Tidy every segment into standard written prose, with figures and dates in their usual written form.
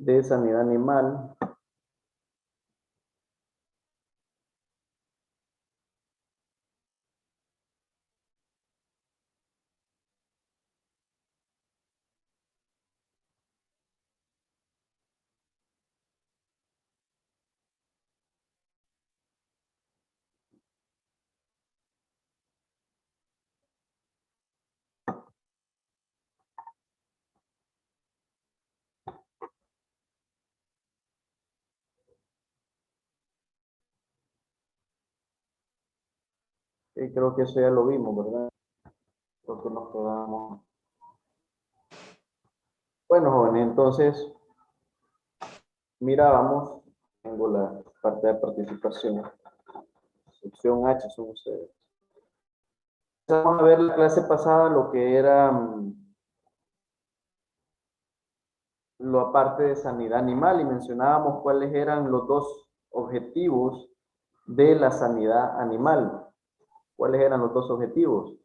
de sanidad animal. Y creo que eso ya lo vimos, ¿verdad? Porque nos quedamos. Bueno, jóvenes, entonces, mira, vamos. Tengo la parte de participación. Sección H son ustedes. Vamos a ver la clase pasada lo que era lo aparte de sanidad animal y mencionábamos cuáles eran los dos objetivos de la sanidad animal. ¿Cuáles eran los dos objetivos?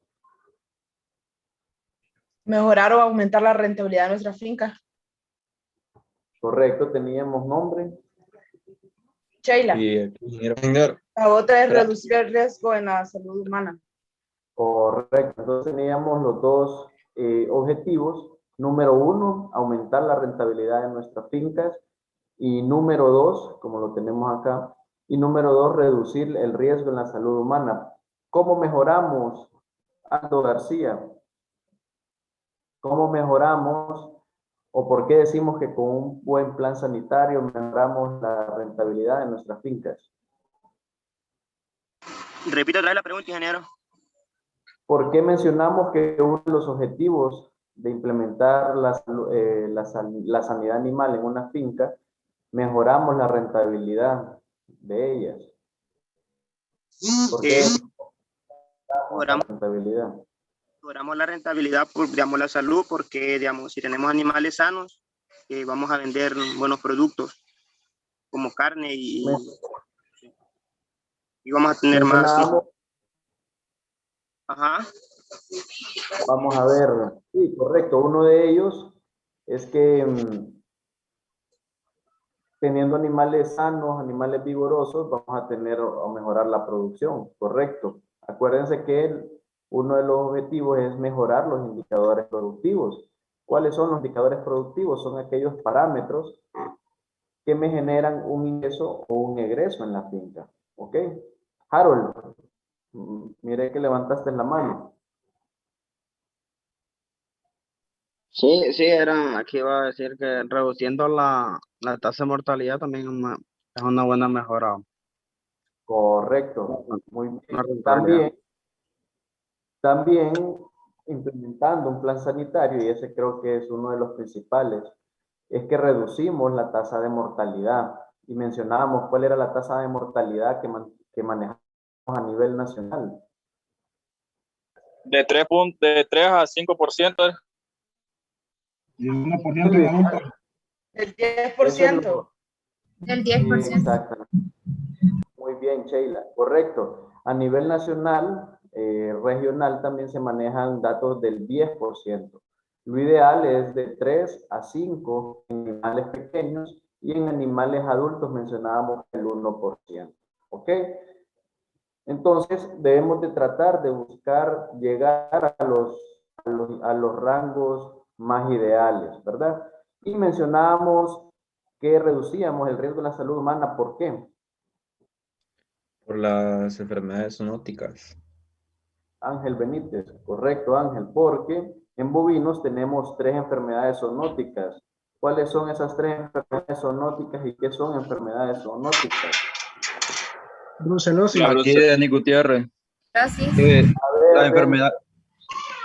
Mejorar o aumentar la rentabilidad de nuestra finca. Correcto, teníamos nombre. Sheila. Y ingeniero. La otra es reducir el riesgo en la salud humana. Correcto, entonces teníamos los dos objetivos. Número uno, aumentar la rentabilidad de nuestras fincas. Y número dos, como lo tenemos acá, y número dos, reducir el riesgo en la salud humana. ¿Cómo mejoramos, Aldo García? ¿Cómo mejoramos o por qué decimos que con un buen plan sanitario mejoramos la rentabilidad de nuestras fincas? Repito otra vez la pregunta, ingeniero. ¿Por qué mencionamos que uno de los objetivos de implementar la sanidad animal en una finca, mejoramos la rentabilidad de ellas? ¿Por qué Mejoramos la rentabilidad? la rentabilidad por, digamos, la salud, porque, digamos, si tenemos animales sanos, vamos a vender buenos productos como carne y vamos a tener más. Ajá. Vamos a ver, sí, correcto. Uno de ellos es que teniendo animales sanos, animales vigorosos, vamos a mejorar la producción, correcto. Acuérdense que uno de los objetivos es mejorar los indicadores productivos. ¿Cuáles son los indicadores productivos? Son aquellos parámetros que me generan un ingreso o un egreso en la finca. ¿Ok? Harold, mire que levantaste la mano. Sí, aquí iba a decir que reduciendo la tasa de mortalidad también es una buena mejora. Correcto. Muy bien. También implementando un plan sanitario, y ese creo que es uno de los principales, es que reducimos la tasa de mortalidad. Y mencionábamos cuál era la tasa de mortalidad que manejamos a nivel nacional. De 3 a 5%. Y el 1% El 10%. Del 10%. Exactamente. Muy bien, Sheila. Correcto. A nivel nacional, regional también se manejan datos del 10%. Lo ideal es de 3 a 5 en animales pequeños y en animales adultos mencionábamos el 1%. ¿Ok? Entonces, debemos de tratar de buscar llegar a los rangos más ideales, ¿verdad? Y mencionábamos que reducíamos el riesgo de la salud humana. ¿Por qué? Por las enfermedades zoonóticas. Ángel Benítez, correcto, Ángel, porque en bovinos tenemos 3 enfermedades zoonóticas. ¿Cuáles son esas 3 enfermedades zoonóticas y qué son enfermedades zoonóticas? brucelosis. Aquí Denis Gutiérrez. Gracias.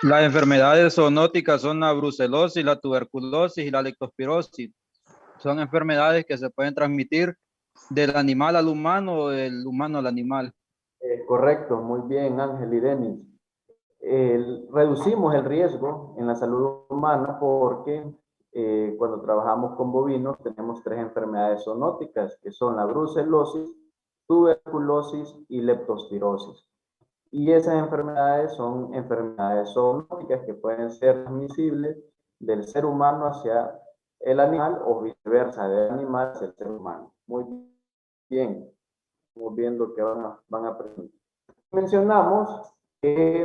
Las enfermedades zoonóticas son la brucelosis, la tuberculosis y la leptospirosis. Son enfermedades que se pueden transmitir del animal al humano o del humano al animal. Correcto, muy bien, Ángel y Denis. Reducimos el riesgo en la salud humana porque cuando trabajamos con bovinos tenemos 3 enfermedades zoonóticas que son la brucelosis, tuberculosis y leptospirosis. Y esas enfermedades son enfermedades zoonóticas que pueden ser transmisibles del ser humano hacia el animal o viceversa, del animal hacia el ser humano. Muy bien, estamos viendo que van a aprender. Mencionamos que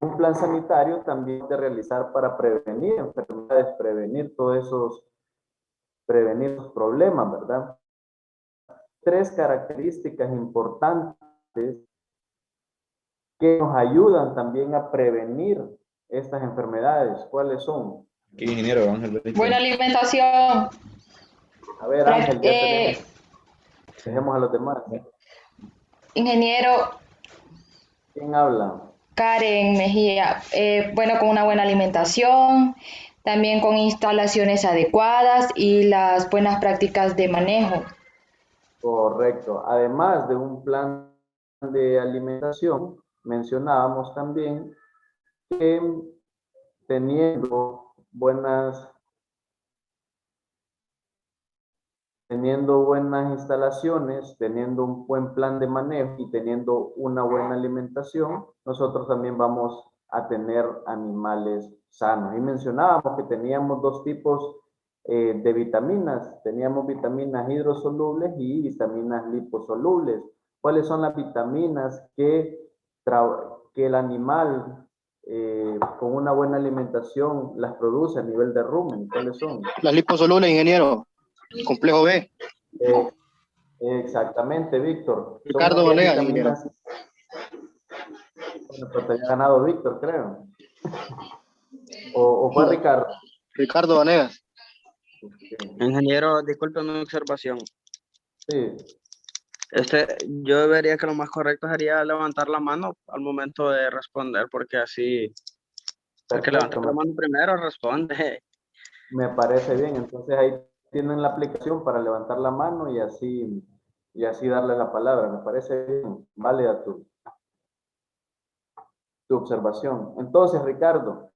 un plan sanitario también de realizar para prevenir enfermedades, prevenir los problemas, ¿verdad? 3 características importantes que nos ayudan también a prevenir estas enfermedades. ¿Cuáles son? ¿Qué ingeniero Ángel Benítez? Buena alimentación. A ver, Ángel, ya tenemos. Dejemos a los demás. Ingeniero ¿Quién habla? Karen Mejía. Bueno, con una buena alimentación, también con instalaciones adecuadas y las buenas prácticas de manejo. Correcto. Además de un plan de alimentación, mencionábamos también que teniendo buenas instalaciones, teniendo un buen plan de manejo y teniendo una buena alimentación, nosotros también vamos a tener animales sanos. Y mencionábamos que teníamos 2 tipos de vitaminas. Teníamos vitaminas hidrosolubles y vitaminas liposolubles. ¿Cuáles son las vitaminas que el animal con una buena alimentación las produce a nivel de rumen? ¿Cuáles son? Las liposolubles, ingeniero. Complejo B. Exactamente, Víctor. Ricardo Vanegas, ingeniero. Bueno, pero te había ganado Víctor, creo. ¿O fue Ricardo? Ricardo Vanegas. Okay. Ingeniero, disculpe mi observación. Sí. Yo vería que lo más correcto sería levantar la mano al momento de responder, porque así el que levanta la mano primero responde. Me parece bien. Entonces ahí tienen la aplicación para levantar la mano y así darle la palabra. Me parece bien, válida tu observación. Entonces, Ricardo,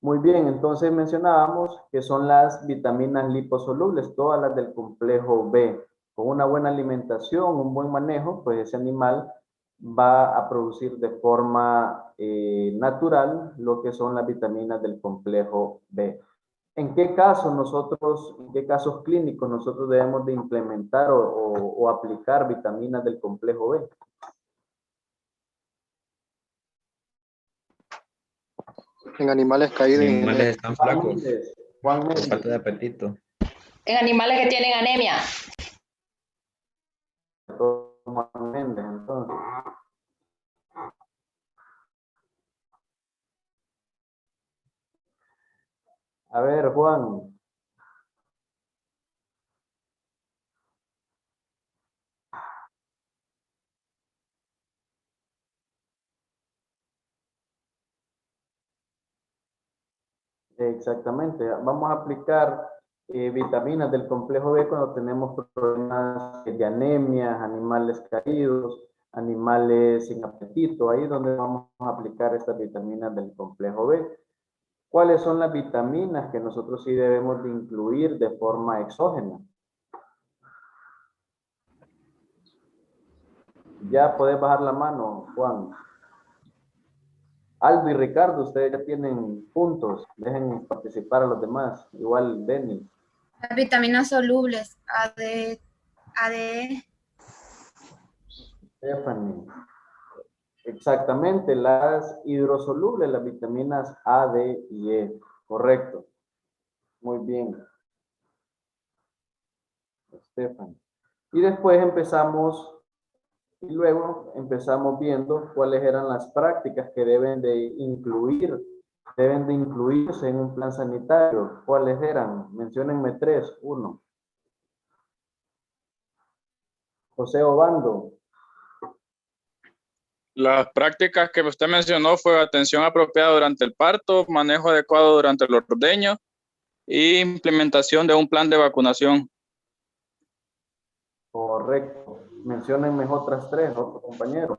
muy bien, entonces mencionábamos que son las vitaminas liposolubles, todas las del complejo B. Con una buena alimentación, un buen manejo, pues ese animal va a producir de forma natural lo que son las vitaminas del complejo B. ¿En qué casos clínicos nosotros debemos de implementar o aplicar vitaminas del complejo B? En animales caídos. En animales están flacos. Juan Por Méndez. falta de apetito. En animales que tienen anemia. Juan Méndez, entonces. A ver, Juan. Exactamente. Vamos a aplicar vitaminas del complejo B cuando tenemos problemas de anemia, animales caídos, animales sin apetito. Ahí es donde vamos a aplicar estas vitaminas del complejo B. ¿Cuáles son las vitaminas que nosotros sí debemos de incluir de forma exógena? Ya podés bajar la mano, Juan. Aldo y Ricardo, ustedes ya tienen puntos. Dejen participar a los demás. Igual, Denis. Las vitaminas solubles, AD. Stephanie. Exactamente, las hidrosolubles, las vitaminas A, D y E. Correcto. Muy bien. Stephanie. Y después empezamos viendo cuáles eran las prácticas que deben de incluirse en un plan sanitario. ¿Cuáles eran? Menciónenme 3. 1. José Obando. Las prácticas que usted mencionó fue atención apropiada durante el parto, manejo adecuado durante el ordeño y implementación de un plan de vacunación. Correcto. Menciónenme otras 3, otro compañero.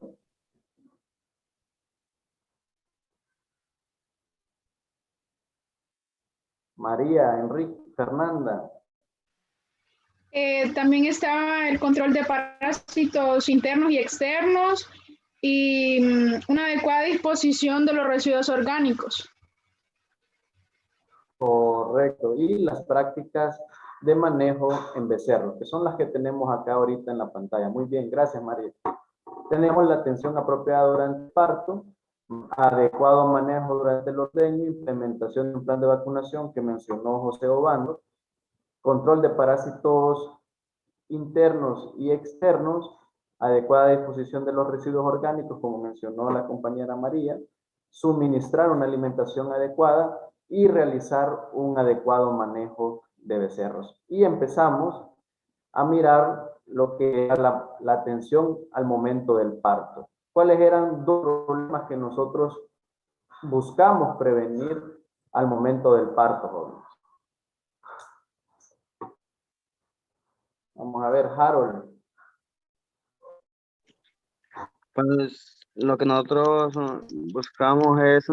María, Enrique, Fernanda. También está el control de parásitos internos y externos y una adecuada disposición de los residuos orgánicos. Correcto. Y las prácticas de manejo en becerros, que son las que tenemos acá ahorita en la pantalla. Muy bien, gracias María. Tenemos la atención apropiada durante el parto, adecuado manejo durante el ordeño, implementación de un plan de vacunación que mencionó José Obando, control de parásitos internos y externos, adecuada disposición de los residuos orgánicos, como mencionó la compañera María, suministrar una alimentación adecuada y realizar un adecuado manejo de becerros. Y empezamos a mirar lo que era la atención al momento del parto. ¿Cuáles eran dos problemas que nosotros buscamos prevenir al momento del parto, jóvenes? Vamos a ver, Harold. Pues lo que nosotros buscamos es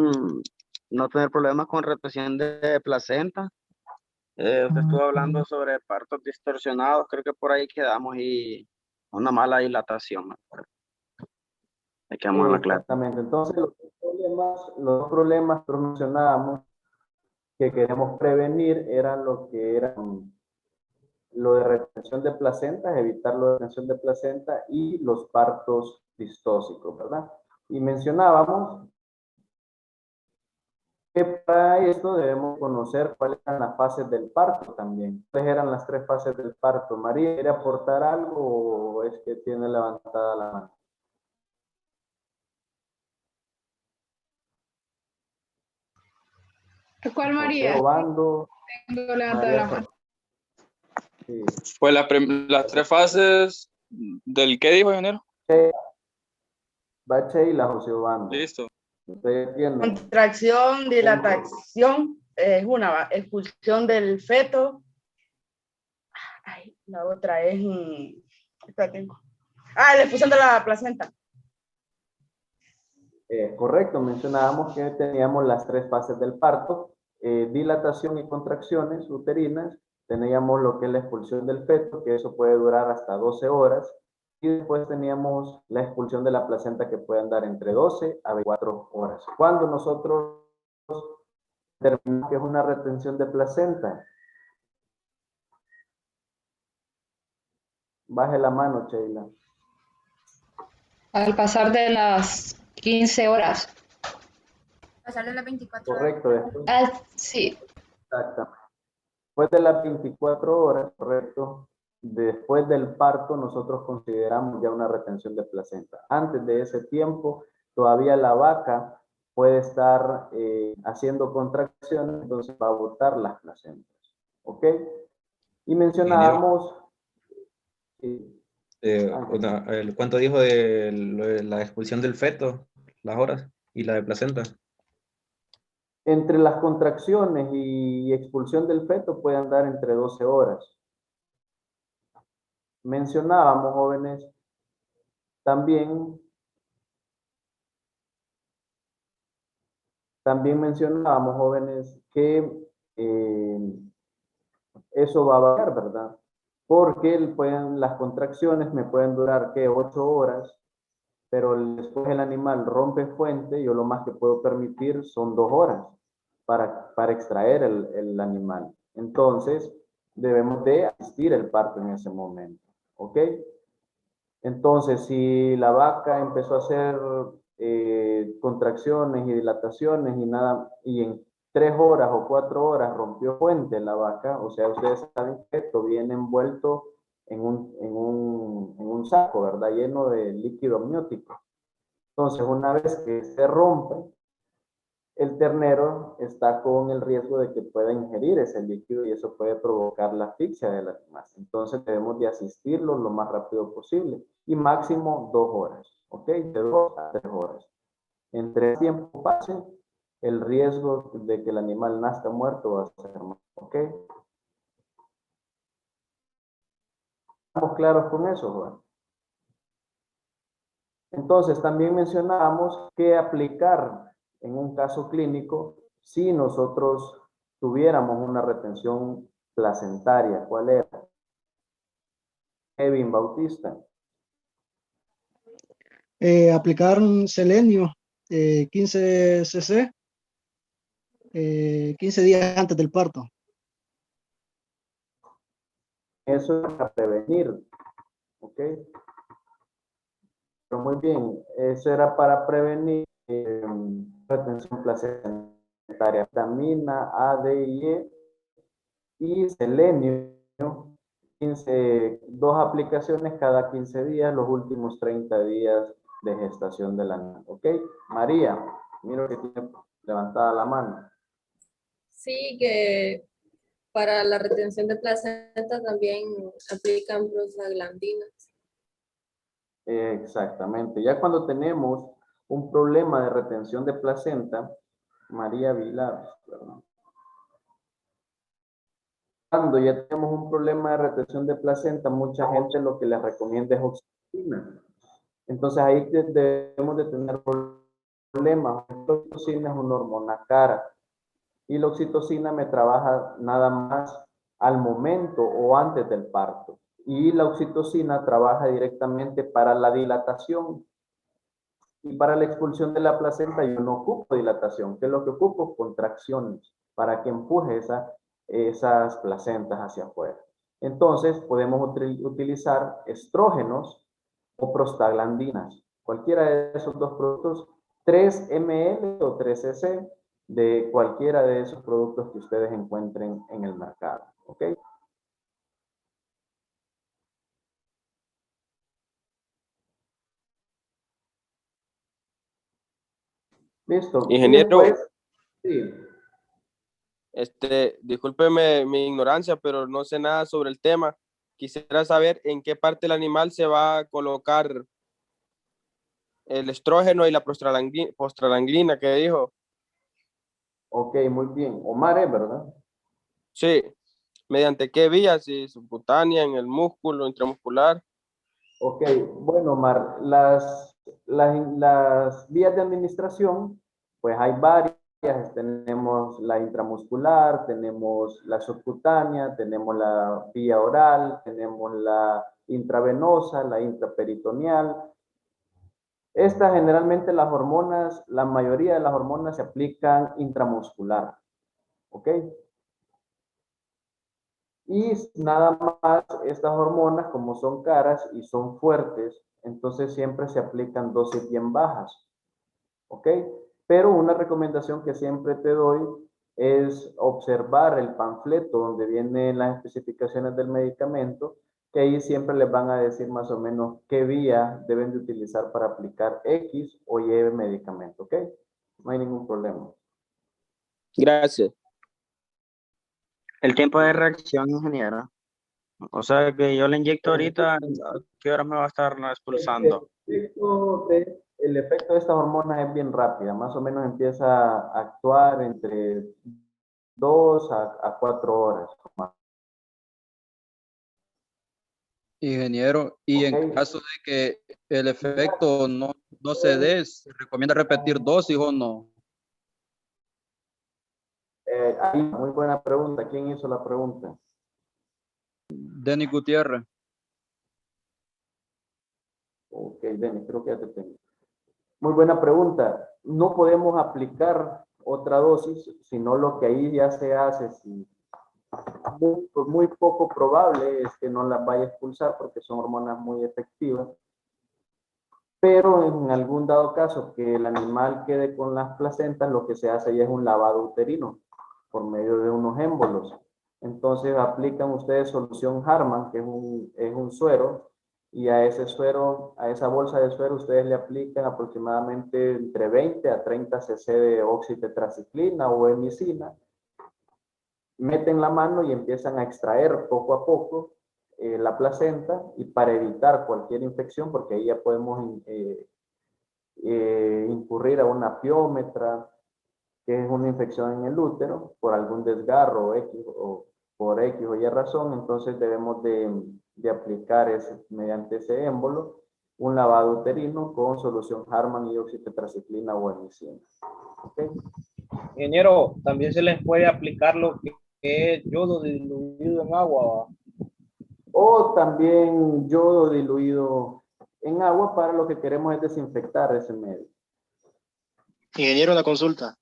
no tener problemas con retención de placenta. Usted estuvo hablando sobre partos distorsionados, creo que por ahí quedamos y una mala dilatación. Ahí quedamos en la clase. Exactamente. Entonces, los problemas que mencionábamos que queremos prevenir eran lo de retención de placentas, evitar la retención de placenta y los partos distóxicos, ¿verdad? Y mencionábamos que para esto debemos conocer cuáles eran las fases del parto también. ¿Cuáles eran las 3 fases del parto? María, ¿quiere aportar algo o es que tiene levantada la mano? ¿Cuál María? Obando, Tengo levantada la mano. Sí. Pues las 3 fases del ¿qué dijo, ingeniero? Bache y la José Obando. Listo. ¿Ustedes entienden? Contracción, dilatación, es una expulsión del feto. Ay, la otra es espérate. La expulsión de la placenta. Correcto, mencionábamos que teníamos las 3 fases del parto, dilatación y contracciones uterinas, teníamos lo que es la expulsión del feto, que eso puede durar hasta 12 horas, y después teníamos la expulsión de la placenta que puede andar entre 12 a 24 horas. Cuando nosotros determinamos que es una retención de placenta, baje la mano, Sheila. Al pasar de las 15 horas. Pasar de las 24 horas. Correcto, después. Sí. Exactamente. Después de las 24 horas, correcto, después del parto nosotros consideramos ya una retención de placenta. Antes de ese tiempo, todavía la vaca puede estar haciendo contracciones, entonces va a botar las placentas. ¿Ok? Y mencionábamos... ¿Cuánto dijo de la expulsión del feto? Las horas y la de placenta. Entre las contracciones y expulsión del feto puede andar entre 12 horas. Mencionábamos, jóvenes, también mencionábamos, jóvenes, que eso va a variar, ¿verdad? Porque las contracciones me pueden durar, ¿qué? 8 horas, pero después el animal rompe fuente, yo lo más que puedo permitir son 2 horas para extraer el animal. Entonces, debemos de asistir el parto en ese momento, ¿ok? Entonces, si la vaca empezó a hacer contracciones y dilataciones y en 3 horas o 4 horas rompió fuente la vaca, o sea, ustedes saben que esto viene envuelto en un saco, ¿verdad? Lleno de líquido amniótico. Entonces, una vez que se rompe, el ternero está con el riesgo de que pueda ingerir ese líquido y eso puede provocar la asfixia del animal. Entonces debemos de asistirlo lo más rápido posible y máximo 2 horas, ¿ok? De 2 a 3 horas. Entre el tiempo pase, el riesgo de que el animal nazca muerto va a ser más, ¿ok? ¿Estamos claros con eso, Juan? Entonces también mencionábamos que aplicar en un caso clínico si nosotros tuviéramos una retención placentaria. ¿Cuál era? Kevin Bautista. Aplicar un selenio 15 cc 15 días antes del parto. Eso es para prevenir, ¿ok? Pero muy bien, eso era para prevenir retención placentaria, vitamina A, D y E y selenio, 2 aplicaciones cada 15 días, los últimos 30 días de gestación de la niña, ¿ok? María, miro que tiene levantada la mano. Sí, que para la retención de placenta también aplican prostaglandinas. Exactamente. Ya cuando tenemos un problema de retención de placenta, María Vilar, perdón. Cuando ya tenemos un problema de retención de placenta, mucha gente lo que les recomienda es oxitocina. Entonces ahí debemos de tener problemas. La oxitocina es una hormona cara y la oxitocina me trabaja nada más al momento o antes del parto. Y la oxitocina trabaja directamente para la dilatación. Y para la expulsión de la placenta yo no ocupo dilatación. ¿Qué es lo que ocupo? Contracciones para que empuje esas placentas hacia afuera. Entonces podemos utilizar estrógenos o prostaglandinas. Cualquiera de esos dos productos, 3 ml o 3 cc de cualquiera de esos productos que ustedes encuentren en el mercado. ¿Ok? Listo. Ingeniero, sí. Discúlpeme mi ignorancia, pero no sé nada sobre el tema. Quisiera saber en qué parte del animal se va a colocar el estrógeno y la prostaglandina que dijo. Ok, muy bien. Omar, ¿verdad? Sí. ¿Mediante qué vías? Si subcutánea, en el músculo, intramuscular. Ok, bueno, Omar, las vías de administración, pues hay varias. Tenemos la intramuscular, tenemos la subcutánea, tenemos la vía oral, tenemos la intravenosa, la intraperitoneal. Estas generalmente las hormonas, la mayoría de las hormonas se aplican intramuscular. ¿Ok? Y nada más, estas hormonas, como son caras y son fuertes, entonces siempre se aplican dosis bien bajas. ¿Ok? Pero una recomendación que siempre te doy es observar el panfleto donde vienen las especificaciones del medicamento, que ahí siempre les van a decir más o menos qué vía deben de utilizar para aplicar X o Y medicamento. ¿Ok? No hay ningún problema. Gracias. El tiempo de reacción, ingeniero. O sea que yo le inyecto ahorita, ¿a qué hora me va a estar expulsando? El efecto de estas hormonas es bien rápida, más o menos empieza a actuar entre 2 a 4 horas. Ingeniero, y en caso de que el efecto no se dé, ¿se recomienda repetir dosis o no? Muy buena pregunta. ¿Quién hizo la pregunta? Denis Gutiérrez. Ok, Denis, creo que ya te tengo. Muy buena pregunta. No podemos aplicar otra dosis, sino lo que ahí ya se hace, muy poco probable es que no las vaya a expulsar porque son hormonas muy efectivas. Pero en algún dado caso que el animal quede con las placentas, lo que se hace ya es un lavado uterino por medio de unos émbolos. Entonces aplican ustedes solución Harman, que es un suero, y a ese suero, a esa bolsa de suero, ustedes le aplican aproximadamente entre 20 a 30 cc de oxitetraciclina o hemicina. Meten la mano y empiezan a extraer poco a poco la placenta, y para evitar cualquier infección, porque ahí ya podemos incurrir a una piómetra, que es una infección en el útero, por algún desgarro o por X o Y razón, entonces debemos de aplicar mediante ese émbolo un lavado uterino con solución Harman y oxitetraciclina o hemicina. ¿Okay? Ingeniero, también se les puede aplicar lo que es yodo diluido en agua. O también yodo diluido en agua para lo que queremos es desinfectar ese medio. Ingeniero, una consulta.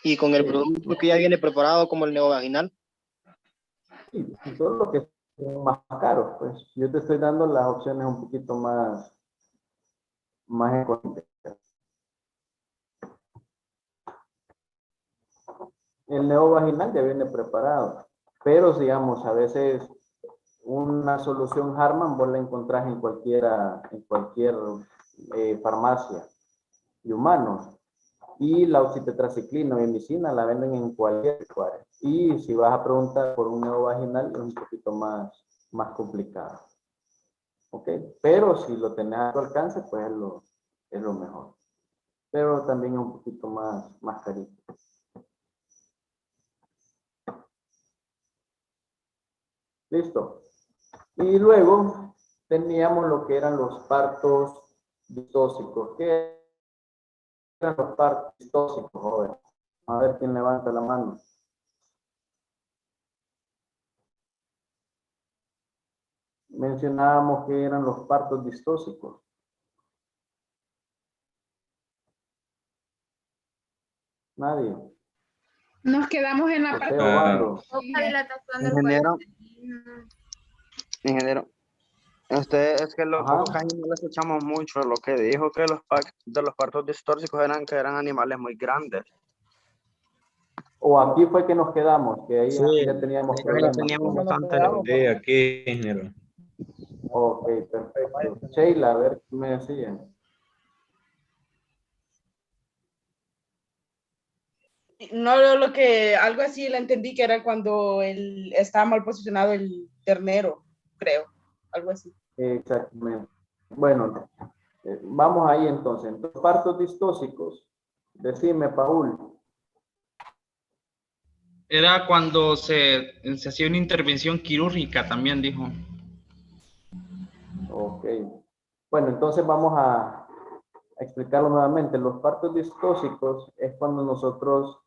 Y con el producto que ya viene preparado como el neovaginal. Sí, todo lo que son más caros, pues yo te estoy dando las opciones un poquito más económicas. El neovaginal ya viene preparado, pero digamos, a veces una solución Harman vos la encontrás en cualquier farmacia de humanos. Y la oxitetraciclina o emicina la venden en cualquier lugar. Y si vas a preguntar por un neovaginal es un poquito más complicado. ¿Ok? Pero si lo tenés a tu alcance, pues es lo mejor. Pero también es un poquito más carito. Listo. Y luego teníamos lo que eran los partos distóxicos. ¿Qué eran los partos distóxicos, joven? A ver quién levanta la mano. Mencionábamos que eran los partos distóxicos. Nadie. Nos quedamos en la parte Ingeniero, es que los pocos años no le escuchamos mucho lo que dijo que de los partos distóxicos eran animales muy grandes. O aquí fue que nos quedamos, que ahí Sí, ya teníamos problemas. teníamos bastante. Sí, aquí, ingeniero. Ok, perfecto. Sheila, a ver qué me decían. No, algo así le entendí que era cuando estaba mal posicionado el ternero, creo, algo así. Exactamente. Bueno, vamos ahí entonces. Los partos distóxicos, decime, Paul. Era cuando se hacía una intervención quirúrgica, también dijo. Ok. Bueno, entonces vamos a explicarlo nuevamente. Los partos distóxicos es cuando nosotros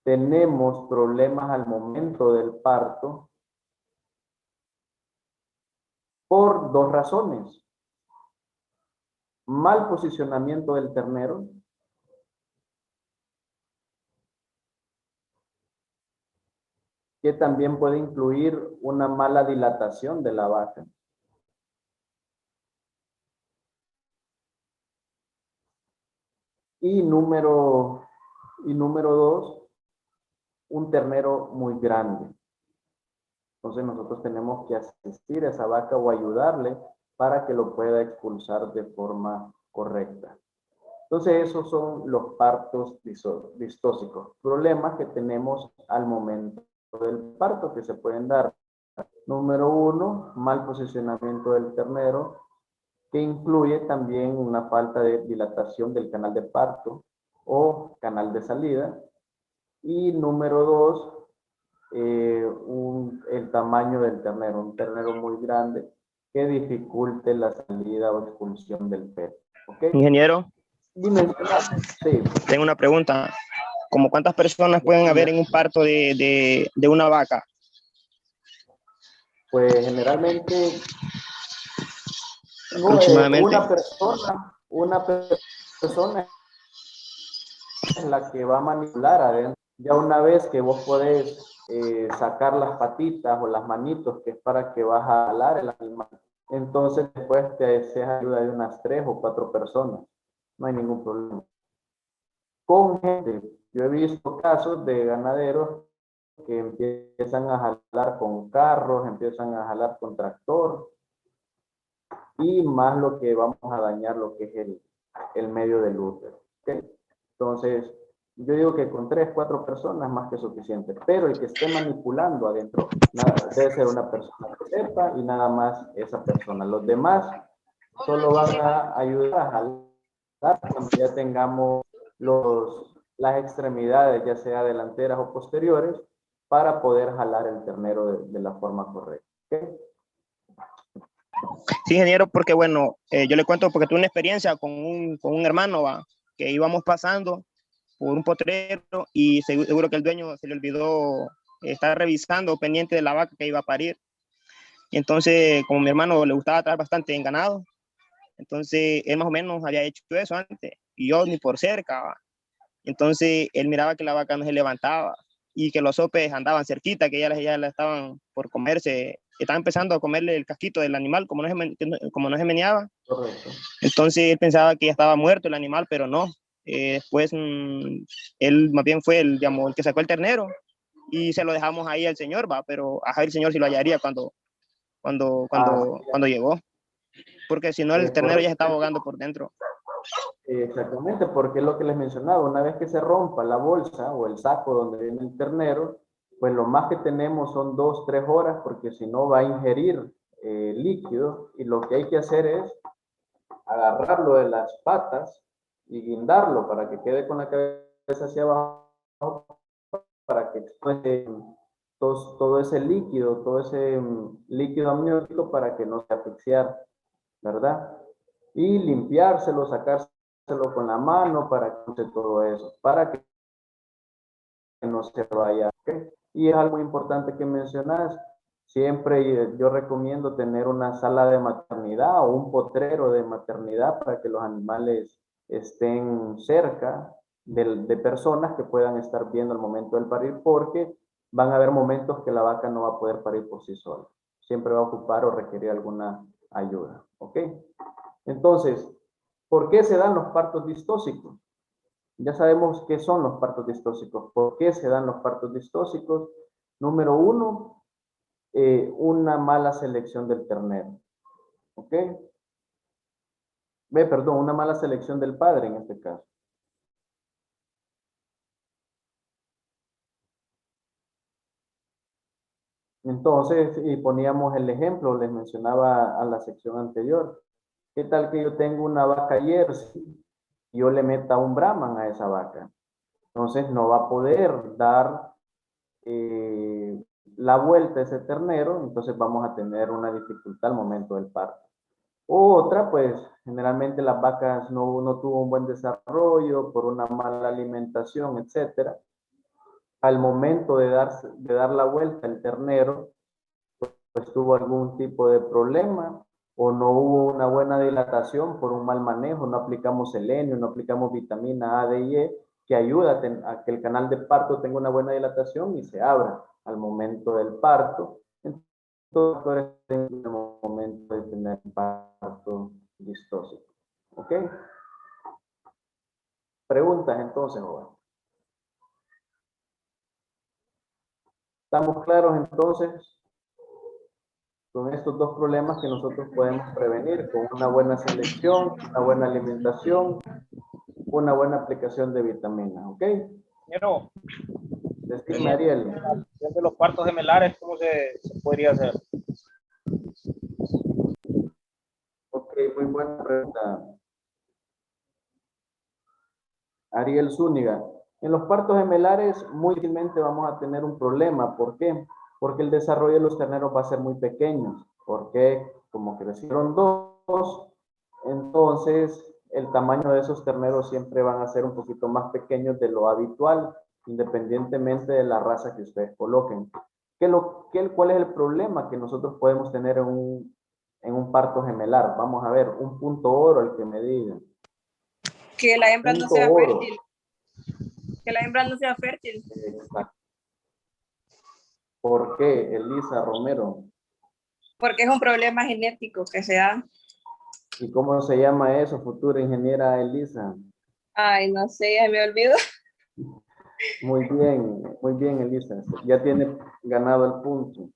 tenemos problemas al momento del parto por dos razones. Mal posicionamiento del ternero, que también puede incluir una mala dilatación de la vaca. Y número dos, un ternero muy grande. Entonces nosotros tenemos que asistir a esa vaca o ayudarle para que lo pueda expulsar de forma correcta. Entonces esos son los partos distóxicos, problemas que tenemos al momento del parto que se pueden dar. Número uno, mal posicionamiento del ternero, que incluye también una falta de dilatación del canal de parto o canal de salida. Y número dos, el tamaño del ternero, un ternero muy grande que dificulte la salida o expulsión del feto. ¿Okay? Ingeniero. Dime. Sí. Tengo una pregunta. ¿Cómo cuántas personas pueden haber en un parto de una vaca? Pues generalmente aproximadamente. Una persona es la que va a manipular adentro. Ya una vez que vos podés sacar las patitas o las manitos, que es para que vas a jalar el animal, entonces después te haces ayuda de unas 3 o 4 personas. No hay ningún problema. Con gente, yo he visto casos de ganaderos que empiezan a jalar con carros, empiezan a jalar con tractor, y más lo que vamos a dañar lo que es el medio del útero. ¿Okay? Entonces, yo digo que con 3, 4 personas más que suficiente, pero el que esté manipulando adentro debe ser una persona que sepa y nada más esa persona. Los demás solo van a ayudar a jalar cuando ya tengamos las extremidades, ya sea delanteras o posteriores, para poder jalar el ternero de la forma correcta. ¿Okay? Sí, ingeniero, porque bueno, yo le cuento porque tuve una experiencia con un hermano que íbamos pasando por un potrero y seguro que el dueño se le olvidó estar revisando pendiente de la vaca que iba a parir. Y entonces, como a mi hermano le gustaba estar bastante en ganado, entonces él más o menos había hecho eso antes y yo ni por cerca. Entonces él miraba que la vaca no se levantaba y que los sopes andaban cerquita, que ya la estaban por comerse, estaban empezando a comerle el casquito del animal, como no se meneaba. Correcto. Entonces él pensaba que ya estaba muerto el animal, pero no. Después él más bien fue el que sacó el ternero y se lo dejamos ahí al señor, va, pero a el señor sí lo hallaría cuando llegó, porque si no el ternero ya se estaba ahogando por dentro. Exactamente, porque es lo que les mencionaba, una vez que se rompa la bolsa o el saco donde viene el ternero, pues lo más que tenemos son 2-3 horas, porque si no va a ingerir líquido, y lo que hay que hacer es agarrarlo de las patas y guindarlo para que quede con la cabeza hacia abajo, para que exprese todo ese líquido amniótico para que no se asfixiar, ¿verdad? Y limpiárselo, sacárselo con la mano para que no se todo eso, para que no se vaya. ¿Okay? Y es algo importante que mencionas, siempre yo recomiendo tener una sala de maternidad o un potrero de maternidad para que los animales estén cerca de personas que puedan estar viendo el momento del parir, porque van a haber momentos que la vaca no va a poder parir por sí sola. Siempre va a ocupar o requerir alguna ayuda. ¿Ok? Entonces, ¿por qué se dan los partos distóxicos? Ya sabemos qué son los partos distóxicos. ¿Por qué se dan los partos distóxicos? Número 1, una mala selección del ternero. ¿Ok? Perdón, una mala selección del padre en este caso. Entonces, y poníamos el ejemplo, les mencionaba a la sección anterior. ¿Qué tal que yo tengo una vaca Jersey y yo le meta un Brahman a esa vaca? Entonces no va a poder dar la vuelta a ese ternero, entonces vamos a tener una dificultad al momento del parto. Otra, pues generalmente las vacas no tuvo un buen desarrollo por una mala alimentación, etcétera. Al momento de dar la vuelta el ternero, pues tuvo algún tipo de problema o no hubo una buena dilatación por un mal manejo, no aplicamos selenio, no aplicamos vitamina A, D y E, que ayuda a que el canal de parto tenga una buena dilatación y se abra al momento del parto. Entonces, en el momento de tener parto distóxico. ¿Ok? Preguntas entonces, joven. ¿Estamos claros entonces con estos dos problemas que nosotros podemos prevenir con una buena selección, una buena alimentación, una buena aplicación de vitaminas? ¿Ok? Pero, Decime, Ariel. de los partos gemelares, ¿cómo se podría hacer? Ok, muy buena pregunta. Ariel Zúñiga. En los partos gemelares muy difícilmente vamos a tener un problema. ¿Por qué? Porque el desarrollo de los terneros va a ser muy pequeño. Porque como crecieron dos, entonces el tamaño de esos terneros siempre van a ser un poquito más pequeños de lo habitual, independientemente de la raza que ustedes coloquen. ¿Cuál es el problema que nosotros podemos tener en un parto gemelar? Vamos a ver, un punto oro el que me digan. Que la hembra no sea oro. fértil. Que la hembra no sea fértil. Exacto. ¿Por qué, Elisa Romero? Porque es un problema genético que se da. ¿Y cómo se llama eso, futura ingeniera Elisa? Ay, no sé, ya me olvidó. Muy bien, Elisa. Ya tiene ganado el punto.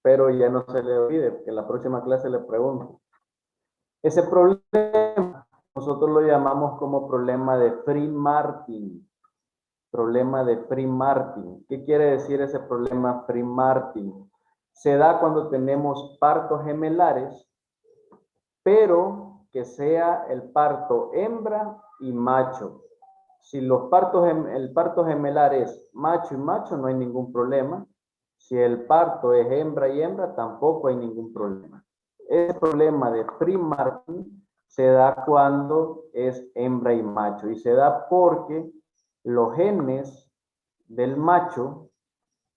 Pero ya no se le olvide, que en la próxima clase le pregunto. Ese problema nosotros lo llamamos como problema de Free-Martin. Problema de Free-Martin. ¿Qué quiere decir ese problema Free-Martin? Se da cuando tenemos partos gemelares, pero que sea el parto hembra y macho. Si el parto gemelar es macho y macho, no hay ningún problema. Si el parto es hembra y hembra, tampoco hay ningún problema. El problema de Free-Martin se da cuando es hembra y macho. Y se da porque los genes del macho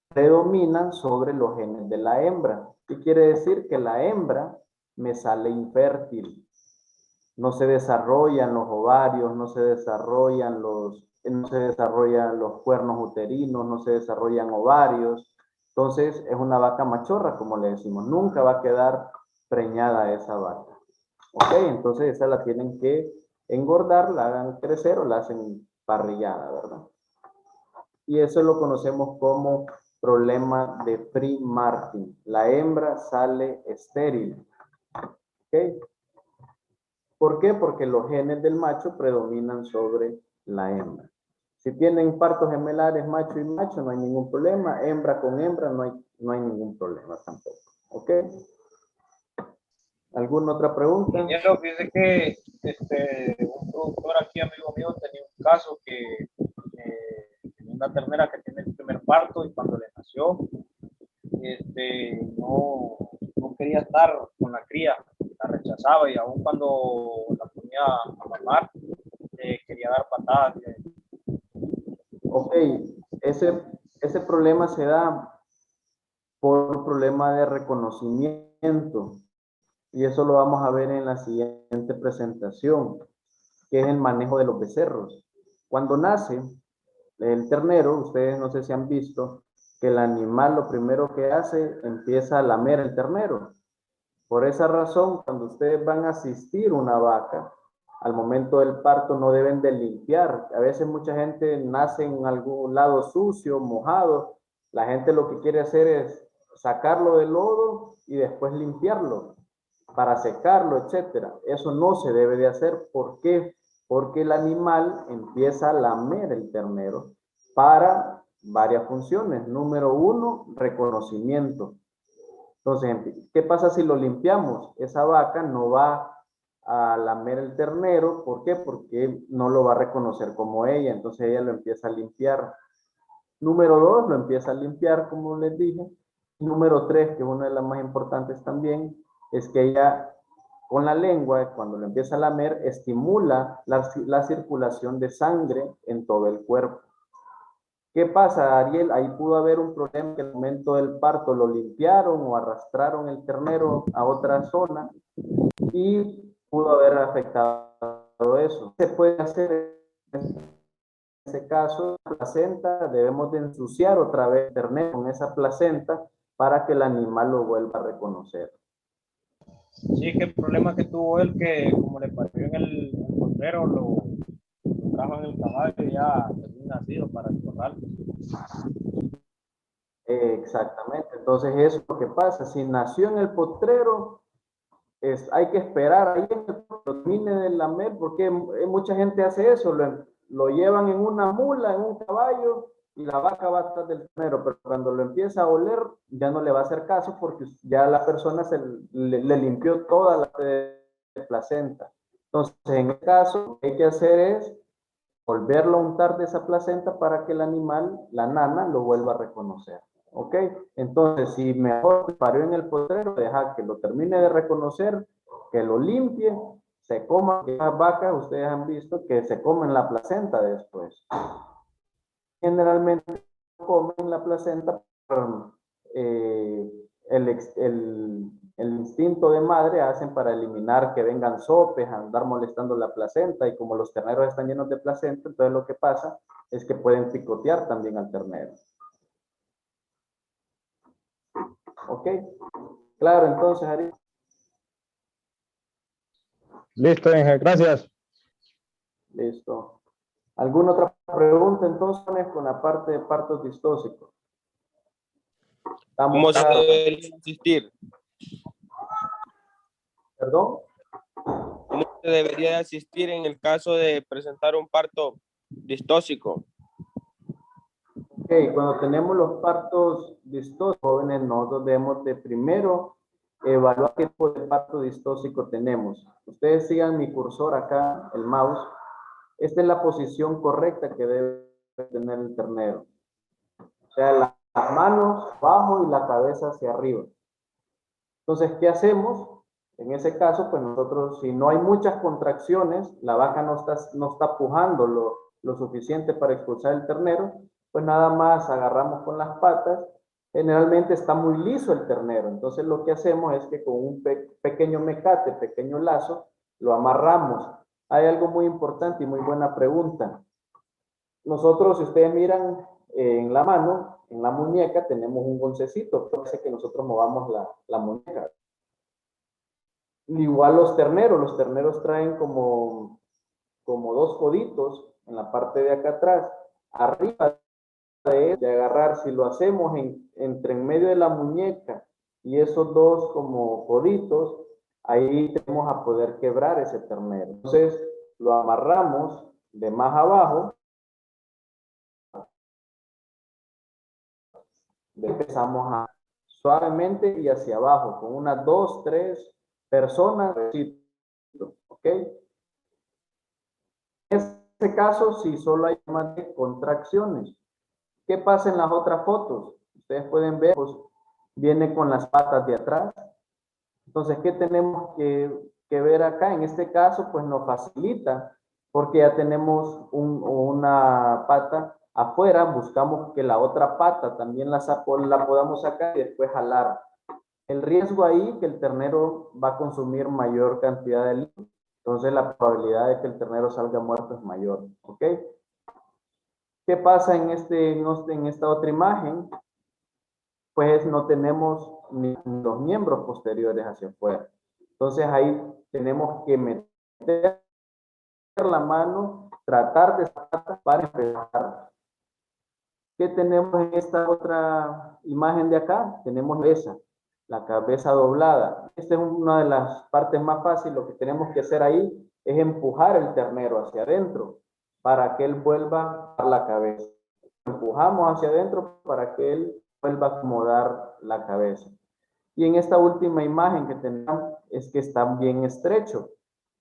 predominan sobre los genes de la hembra. ¿Qué quiere decir? Que la hembra me sale infértil. no se desarrollan los ovarios, no se desarrollan los cuernos uterinos, no se desarrollan ovarios. Entonces es una vaca machorra, como le decimos. Nunca va a quedar preñada esa vaca. Ok, entonces esa la tienen que engordar, la hagan crecer o la hacen parrillada, ¿verdad? Y eso lo conocemos como problema de Free-Martin. La hembra sale estéril. ¿Ok? ¿Por qué? Porque los genes del macho predominan sobre la hembra. Si tienen partos gemelares macho y macho, no hay ningún problema. Hembra con hembra, no hay ningún problema tampoco. ¿Ok? ¿Alguna otra pregunta? Ingeniero, fíjese que un productor aquí, amigo mío, tenía un caso que tenía una ternera que tiene el primer parto y cuando le nació, no quería estar con la cría, la rechazaba y aún cuando la ponía a mamar, quería dar patadas. Ok, ese problema se da por problema de reconocimiento. Y eso lo vamos a ver en la siguiente presentación, que es el manejo de los becerros. Cuando nace el ternero, ustedes no sé si han visto que el animal lo primero que hace, empieza a lamer el ternero. Por esa razón, cuando ustedes van a asistir una vaca, al momento del parto no deben de limpiar. A veces mucha gente nace en algún lado sucio, mojado. La gente lo que quiere hacer es sacarlo del lodo y después limpiarlo para secarlo, etcétera. Eso no se debe de hacer. ¿Por qué? Porque el animal empieza a lamer el ternero para varias funciones. Número 1, reconocimiento. Entonces, ¿qué pasa si lo limpiamos? Esa vaca no va a lamer el ternero. ¿Por qué? Porque no lo va a reconocer como ella. Entonces ella lo empieza a limpiar. Número 2, lo empieza a limpiar, como les dije. Número 3, que es una de las más importantes también, es que ella con la lengua, cuando lo empieza a lamer, estimula la circulación de sangre en todo el cuerpo. ¿Qué pasa, Ariel? Ahí pudo haber un problema que en el momento del parto lo limpiaron o arrastraron el ternero a otra zona y pudo haber afectado eso. ¿Qué se puede hacer en ese caso? La placenta, debemos de ensuciar otra vez el ternero con esa placenta para que el animal lo vuelva a reconocer. Sí, que el problema que tuvo él, que como le parió en el potrero, lo trajo en el caballo y ya recién nacido para el corral. Exactamente, entonces eso es lo que pasa. Si nació en el potrero, hay que esperar ahí en el termine de lamer, porque mucha gente hace eso, lo llevan en una mula, en un caballo, y la vaca va atrás del ternero, pero cuando lo empieza a oler, ya no le va a hacer caso porque ya la persona le limpió toda la placenta. Entonces, en el caso, lo que hay que hacer es volverlo a untar de esa placenta para que el animal, la nana, lo vuelva a reconocer. ¿Ok? Entonces, si mejor parió en el potrero, deja que lo termine de reconocer, que lo limpie, se coma. Las vacas, ustedes han visto que se comen la placenta después. Generalmente comen la placenta por el instinto de madre hacen para eliminar que vengan sopes, andar molestando la placenta, y como los terneros están llenos de placenta, entonces lo que pasa es que pueden picotear también al ternero. ¿Ok? Claro, entonces, Ari. Listo, Ángel, gracias. Listo. ¿Alguna otra pregunta entonces con la parte de partos distóxicos? ¿Cómo se debería asistir? ¿Perdón? ¿Cómo se debería asistir en el caso de presentar un parto distóxico? Ok, cuando tenemos los partos distóxicos, jóvenes, nosotros debemos de primero evaluar qué tipo de parto distóxico tenemos. Ustedes sigan mi cursor acá, el mouse. Esta es la posición correcta que debe tener el ternero. O sea, las manos abajo y la cabeza hacia arriba. Entonces, ¿qué hacemos? En ese caso, pues nosotros, si no hay muchas contracciones, la vaca no está pujando lo suficiente para expulsar el ternero, pues nada más agarramos con las patas. Generalmente está muy liso el ternero. Entonces, lo que hacemos es que con un pequeño mecate, pequeño lazo, Lo amarramos. Hay algo muy importante y muy buena pregunta. Nosotros, si ustedes miran en la mano, en la muñeca, tenemos un goncecito que hace que nosotros movamos la muñeca. Igual los terneros traen como dos coditos en la parte de acá atrás. Arriba de agarrar, si lo hacemos entre en medio de la muñeca y esos dos como coditos, ahí tenemos a poder quebrar ese ternero. Entonces lo amarramos de más abajo, empezamos a suavemente y hacia abajo con unas 2, 3 personas, ¿ok? En este caso, si solo hay más de contracciones. ¿Qué pasa en las otras fotos? Ustedes pueden ver, pues, viene con las patas de atrás. Entonces, ¿qué tenemos que ver acá? En este caso, pues nos facilita, porque ya tenemos una pata afuera, buscamos que la otra pata también la podamos sacar y después jalar. El riesgo ahí que el ternero va a consumir mayor cantidad de líquido. Entonces, la probabilidad de que el ternero salga muerto es mayor, ¿ok? ¿Qué pasa en esta otra imagen? Pues no tenemos ni los miembros posteriores hacia afuera. Entonces ahí tenemos que meter la mano, tratar de sacar para empezar. ¿Qué tenemos en esta otra imagen de acá? Tenemos la cabeza doblada. Esta es una de las partes más fáciles. Lo que tenemos que hacer ahí es empujar el ternero hacia adentro para que él vuelva a la cabeza. Empujamos hacia adentro para que él vuelva a acomodar la cabeza. Y en esta última imagen que tenemos es que está bien estrecho.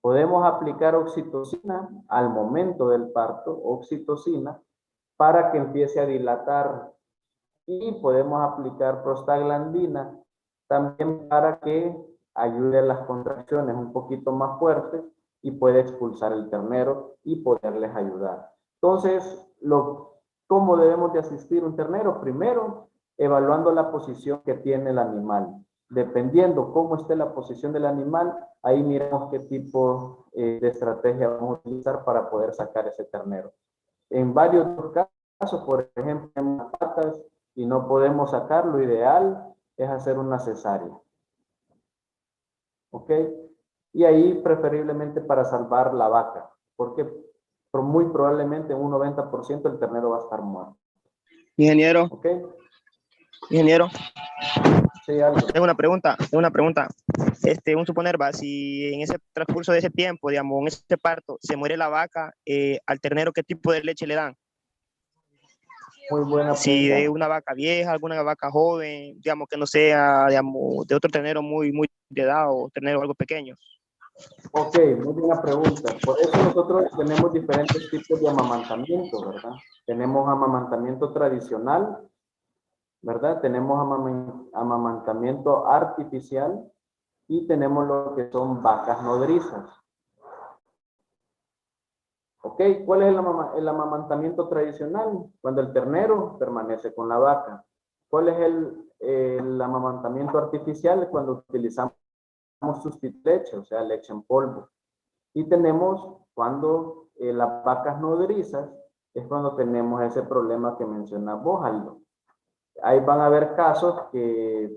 Podemos aplicar oxitocina al momento del parto, oxitocina, para que empiece a dilatar. Y podemos aplicar prostaglandina también para que ayude a las contracciones un poquito más fuertes y puede expulsar el ternero y poderles ayudar. Entonces, ¿cómo debemos de asistir un ternero? Primero, evaluando la posición que tiene el animal. Dependiendo cómo esté la posición del animal, ahí miramos qué tipo de estrategia vamos a utilizar para poder sacar ese ternero. En varios casos, por ejemplo, en las patas y no podemos sacar, lo ideal es hacer una cesárea. ¿Ok? Y ahí preferiblemente para salvar la vaca, porque muy probablemente en un 90% el ternero va a estar muerto. Ingeniero. ¿Ok? Ingeniero. Sí, algo. Tengo una pregunta. Un suponer, si en ese transcurso de ese tiempo, digamos, en ese parto, se muere la vaca, al ternero, ¿qué tipo de leche le dan? Muy buena pregunta. Si de una vaca vieja, alguna vaca joven, digamos, que no sea, digamos, de otro ternero muy de edad o ternero algo pequeño. Ok, muy buena pregunta. Por eso nosotros tenemos diferentes tipos de amamantamiento, ¿verdad? Tenemos amamantamiento tradicional, ¿verdad? Tenemos amamantamiento artificial y tenemos lo que son vacas nodrizas. ¿Ok? ¿Cuál es el amamantamiento tradicional? Cuando el ternero permanece con la vaca. ¿Cuál es el amamantamiento artificial? Cuando utilizamos sustituleche, o sea, leche en polvo. Y tenemos cuando las vacas nodrizas, es cuando tenemos ese problema que mencionas vos, Aldo. Ahí van a haber casos que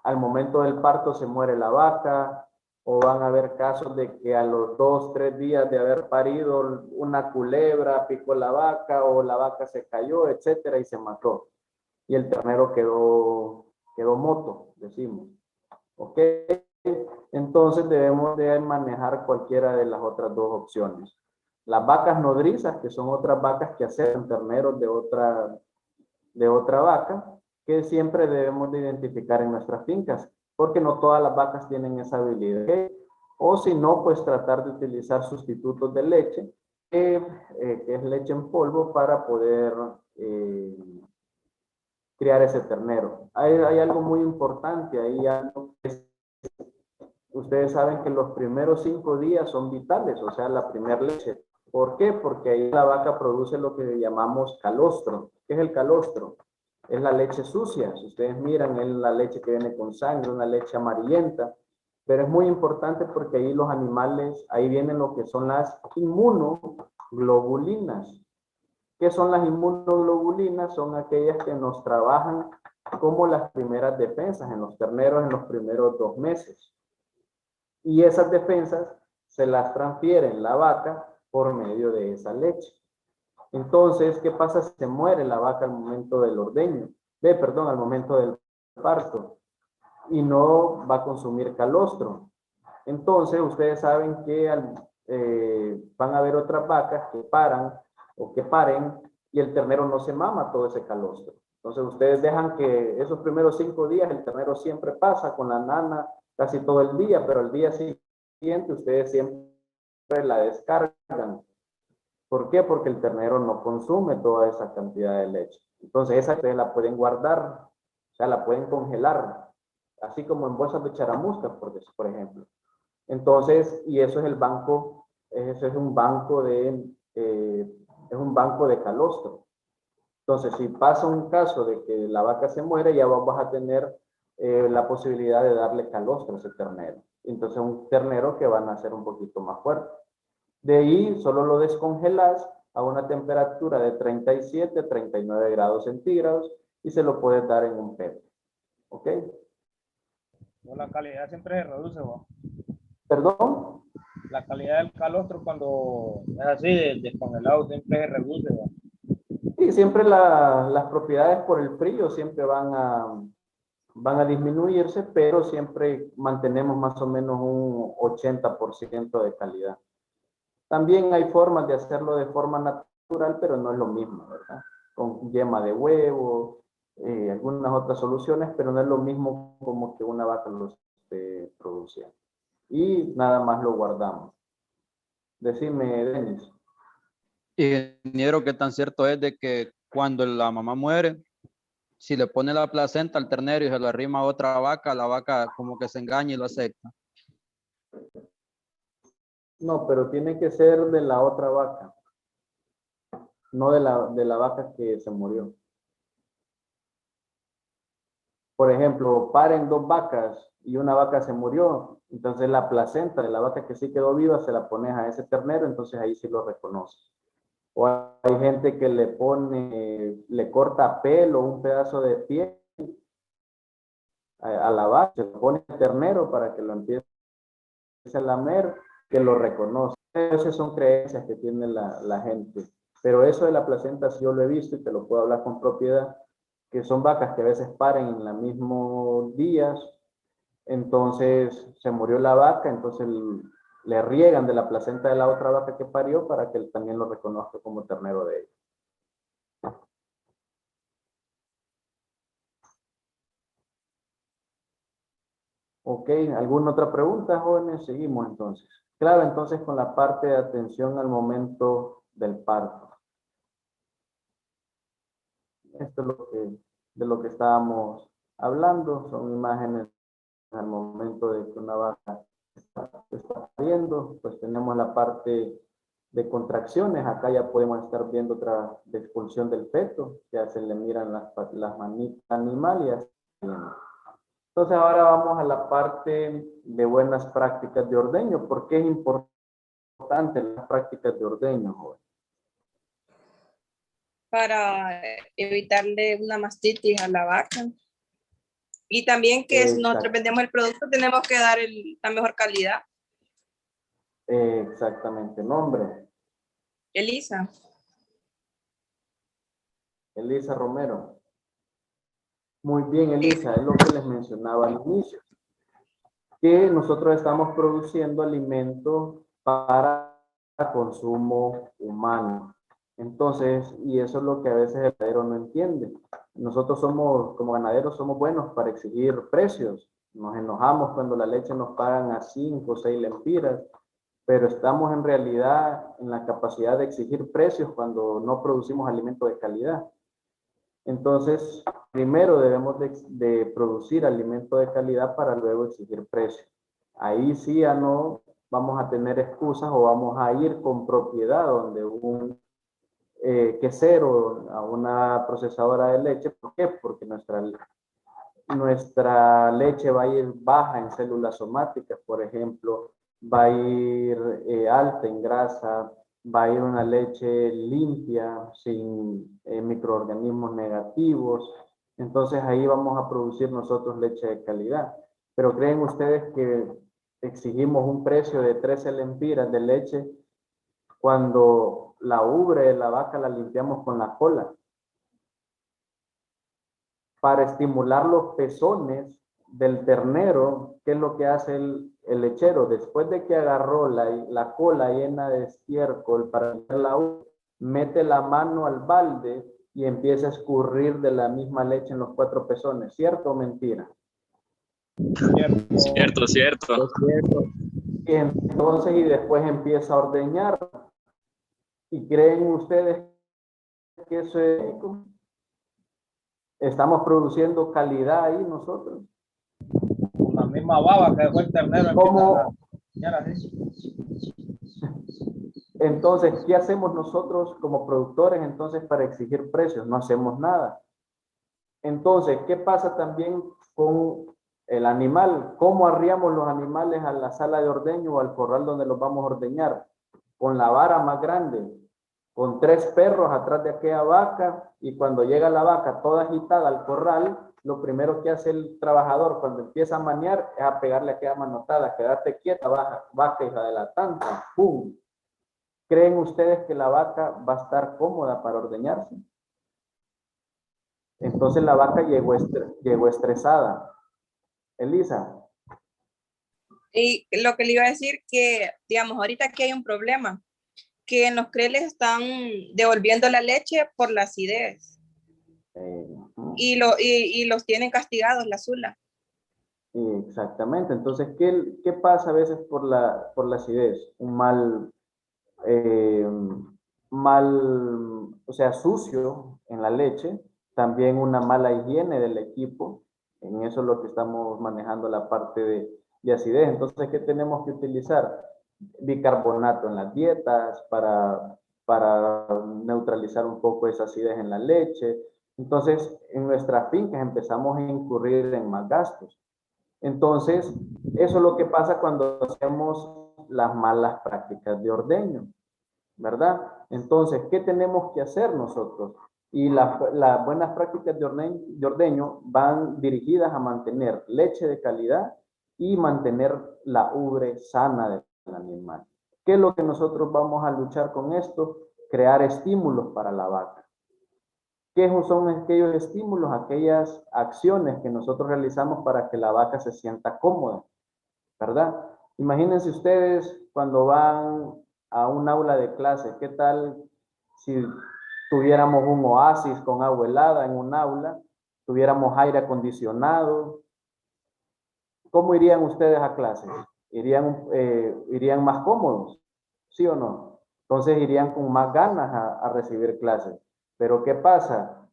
al momento del parto se muere la vaca, o van a haber casos de que a los 2, 3 días de haber parido una culebra picó la vaca, o la vaca se cayó, etcétera, y se mató. Y el ternero quedó moto, decimos. ¿Ok? Entonces debemos de manejar cualquiera de las otras dos opciones. Las vacas nodrizas, que son otras vacas que aceptan terneros de otra vaca, que siempre debemos de identificar en nuestras fincas, porque no todas las vacas tienen esa habilidad. O si no, pues tratar de utilizar sustitutos de leche, que es leche en polvo, para poder criar ese ternero. Hay algo muy importante, ustedes saben que los primeros 5 días son vitales, o sea, la primera leche. ¿Por qué? Porque ahí la vaca produce lo que llamamos calostro. ¿Qué es el calostro? Es la leche sucia. Si ustedes miran, es la leche que viene con sangre, una leche amarillenta. Pero es muy importante porque ahí los animales, ahí vienen lo que son las inmunoglobulinas. ¿Qué son las inmunoglobulinas? Son aquellas que nos trabajan como las primeras defensas en los terneros en los primeros 2 meses. Y esas defensas se las transfiere la vaca por medio de esa leche. Entonces, ¿qué pasa si se muere la vaca al momento del ordeño? Al momento del parto. Y no va a consumir calostro. Entonces, ustedes saben que van a haber otras vacas que paran o que paren y el ternero no se mama todo ese calostro. Entonces, ustedes dejan que esos primeros 5 días el ternero siempre pasa con la nana casi todo el día, pero el día siguiente ustedes siempre la descargan. ¿Por qué? Porque el ternero no consume toda esa cantidad de leche. Entonces, esa ustedes la pueden guardar, o sea, la pueden congelar, así como en bolsas de charamusca, por ejemplo. Entonces, y eso es el banco, eso es un banco de calostro. Entonces, si pasa un caso de que la vaca se muere, ya vamos a tener la posibilidad de darle calostro a ese ternero. Entonces, un ternero que va a nacer un poquito más fuerte. De ahí, solo lo descongelas a una temperatura de 37, 39 grados centígrados y se lo puedes dar en un PET. ¿Ok? La calidad siempre se reduce, ¿no? ¿Perdón? La calidad del calostro cuando es así, descongelado, siempre se reduce, ¿no? Sí, siempre las propiedades por el frío siempre van a disminuirse, pero siempre mantenemos más o menos un 80% de calidad. También hay formas de hacerlo de forma natural, pero no es lo mismo, ¿verdad? Con yema de huevo, algunas otras soluciones, pero no es lo mismo como que una vaca lo esté produciendo. Y nada más lo guardamos. Decime, Denis. Ingeniero, ¿qué tan cierto es de que cuando la mamá muere, si le pone la placenta al ternero y se lo arrima a otra vaca, la vaca como que se engaña y lo acepta? No, pero tiene que ser de la otra vaca, no de la vaca que se murió. Por ejemplo, paren 2 vacas y una vaca se murió, entonces la placenta de la vaca que sí quedó viva se la pones a ese ternero, entonces ahí sí lo reconoce. O hay gente que le corta pelo, un pedazo de piel a la vaca, se pone el ternero para que lo empiece a lamer, que lo reconoce. Esas son creencias que tiene la gente. Pero eso de la placenta sí yo lo he visto y te lo puedo hablar con propiedad, que son vacas que a veces paren en los mismos días. Entonces se murió la vaca, entonces le riegan de la placenta de la otra vaca que parió para que él también lo reconozca como ternero de ella. Ok, ¿alguna otra pregunta, jóvenes? Seguimos entonces. Claro, entonces con la parte de atención al momento del parto. Esto es de lo que estábamos hablando, son imágenes al momento de que una vaca está pariendo, pues tenemos la parte de contracciones, acá ya podemos estar viendo otra de expulsión del feto, ya se le miran las manitas animales. Entonces ahora vamos a la parte de buenas prácticas de ordeño. ¿Por qué es importante las prácticas de ordeño, joven? Para evitarle una mastitis a la vaca. Y también que si nosotros vendemos el producto, tenemos que dar la mejor calidad. Exactamente. ¿Nombre? Elisa. Elisa Romero. Muy bien, Elisa, es lo que les mencionaba al inicio. Que nosotros estamos produciendo alimentos para consumo humano. Entonces, y eso es lo que a veces el ganadero no entiende. Nosotros como ganaderos somos buenos para exigir precios. Nos enojamos cuando la leche nos pagan a 5 o 6 lempiras, pero estamos en realidad en la capacidad de exigir precios cuando no producimos alimentos de calidad. Entonces, primero debemos de producir alimento de calidad para luego exigir precios. Ahí sí ya no vamos a tener excusas o vamos a ir con propiedad donde un quesero, a una procesadora de leche. ¿Por qué? Porque nuestra nuestra leche va a ir baja en células somáticas, por ejemplo, va a ir alta en grasa, va a ir una leche limpia, sin microorganismos negativos. Entonces ahí vamos a producir nosotros leche de calidad. Pero ¿creen ustedes que exigimos un precio de 13 lempiras de leche cuando la ubre de la vaca la limpiamos con la cola? Para estimular los pezones del ternero, ¿qué es lo que hace el lechero? Después de que agarró la cola llena de estiércol para limpiar la ubre, mete la mano al balde y empieza a escurrir de la misma leche en los 4 pezones. ¿Cierto o mentira? Cierto, cierto. Y entonces, y después empieza a ordeñar. ¿Y creen ustedes que eso es ético? Estamos produciendo calidad ahí nosotros. Con la misma baba que dejó el ternero. ¿Cómo? Entonces, ¿qué hacemos nosotros como productores entonces para exigir precios? No hacemos nada. Entonces, ¿qué pasa también con el animal? ¿Cómo arriamos los animales a la sala de ordeño o al corral donde los vamos a ordeñar? Con la vara más grande, con 3 perros atrás de aquella vaca, y cuando llega la vaca toda agitada al corral, lo primero que hace el trabajador cuando empieza a maniar es a pegarle aquella manotada: quédate quieta, vaca hija de la tanta, ¡pum! ¿Creen ustedes que la vaca va a estar cómoda para ordeñarse? Entonces la vaca llegó estresada. Elisa. Y lo que le iba a decir que, digamos, ahorita aquí hay un problema, que en los creles están devolviendo la leche por la acidez. Y los tienen castigados, la Zula. Exactamente. Entonces, ¿qué pasa a veces por la acidez? Un o sea, sucio en la leche, también una mala higiene del equipo. En eso es lo que estamos manejando, la parte de acidez. Entonces, ¿qué tenemos que utilizar? Bicarbonato en las dietas para neutralizar un poco esa acidez en la leche. Entonces, en nuestras fincas empezamos a incurrir en más gastos. Entonces, eso es lo que pasa cuando hacemos las malas prácticas de ordeño, ¿verdad? Entonces, ¿qué tenemos que hacer nosotros? Y las buenas prácticas de ordeño van dirigidas a mantener leche de calidad y mantener la ubre sana del animal. ¿Qué es lo que nosotros vamos a luchar con esto? Crear estímulos para la vaca. ¿Qué son aquellos estímulos, aquellas acciones que nosotros realizamos para que la vaca se sienta cómoda, ¿verdad? Imagínense ustedes cuando van a un aula de clase, ¿qué tal si tuviéramos un oasis con agua helada en un aula, tuviéramos aire acondicionado? ¿Cómo irían ustedes a clase? ¿Irían más cómodos? ¿Sí o no? Entonces irían con más ganas a recibir clases. Pero ¿qué pasa?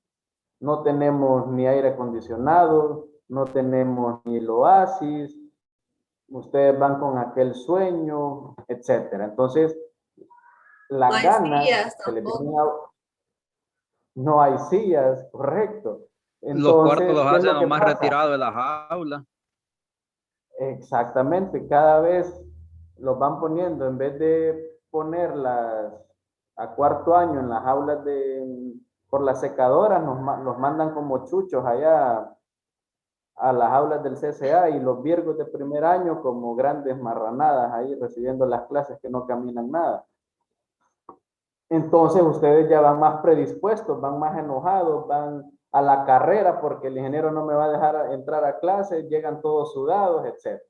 No tenemos ni aire acondicionado, no tenemos ni el oasis, ustedes van con aquel sueño, etcétera. Entonces, las ganas se les vienen a... No hay sillas, correcto. Entonces, los cuartos los hacen lo más retirados de las aulas. Exactamente, cada vez los van poniendo, en vez de ponerlas a 4º año en las aulas por las secadoras, los mandan como chuchos allá a las aulas del CCA, y los virgos de 1er año como grandes marranadas ahí recibiendo las clases que no caminan nada. Entonces ustedes ya van más predispuestos, van más enojados, van a la carrera porque el ingeniero no me va a dejar entrar a clase, llegan todos sudados, etc.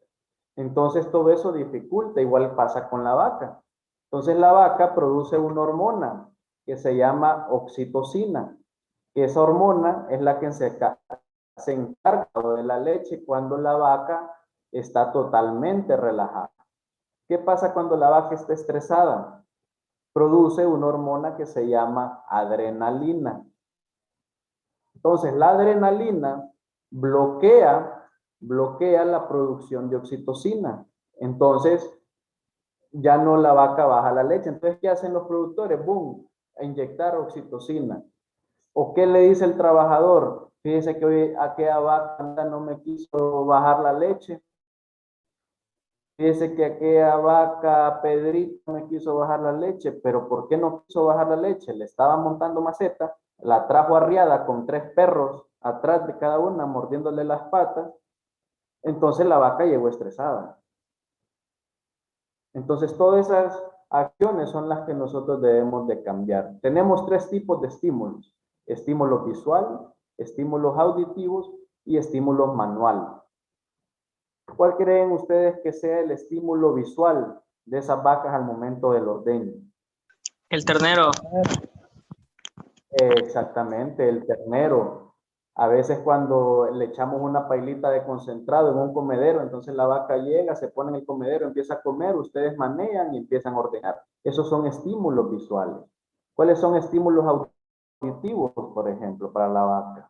Entonces todo eso dificulta, igual pasa con la vaca. Entonces la vaca produce una hormona que se llama oxitocina. Esa hormona es la que se encarga de la leche cuando la vaca está totalmente relajada. ¿Qué pasa cuando la vaca está estresada? Produce una hormona que se llama adrenalina. Entonces, la adrenalina bloquea la producción de oxitocina. Entonces, ya no la vaca baja la leche. Entonces, ¿qué hacen los productores? ¡Bum! A inyectar oxitocina. ¿O qué le dice el trabajador? Fíjese que hoy aquella vaca no me quiso bajar la leche. Fíjese que aquella vaca Pedrito me quiso bajar la leche, pero ¿por qué no quiso bajar la leche? Le estaba montando maceta, la trajo arriada con 3 perros atrás de cada una, mordiéndole las patas. Entonces la vaca llegó estresada. Entonces todas esas acciones son las que nosotros debemos de cambiar. Tenemos 3 tipos de estímulos: estímulo visual, estímulos auditivos y estímulo manual. ¿Cuál creen ustedes que sea el estímulo visual de esas vacas al momento del ordeño? El ternero. Exactamente, el ternero. A veces cuando le echamos una pailita de concentrado en un comedero, entonces la vaca llega, se pone en el comedero, empieza a comer, ustedes manean y empiezan a ordenar. Esos son estímulos visuales. ¿Cuáles son estímulos auditivos, por ejemplo, para la vaca?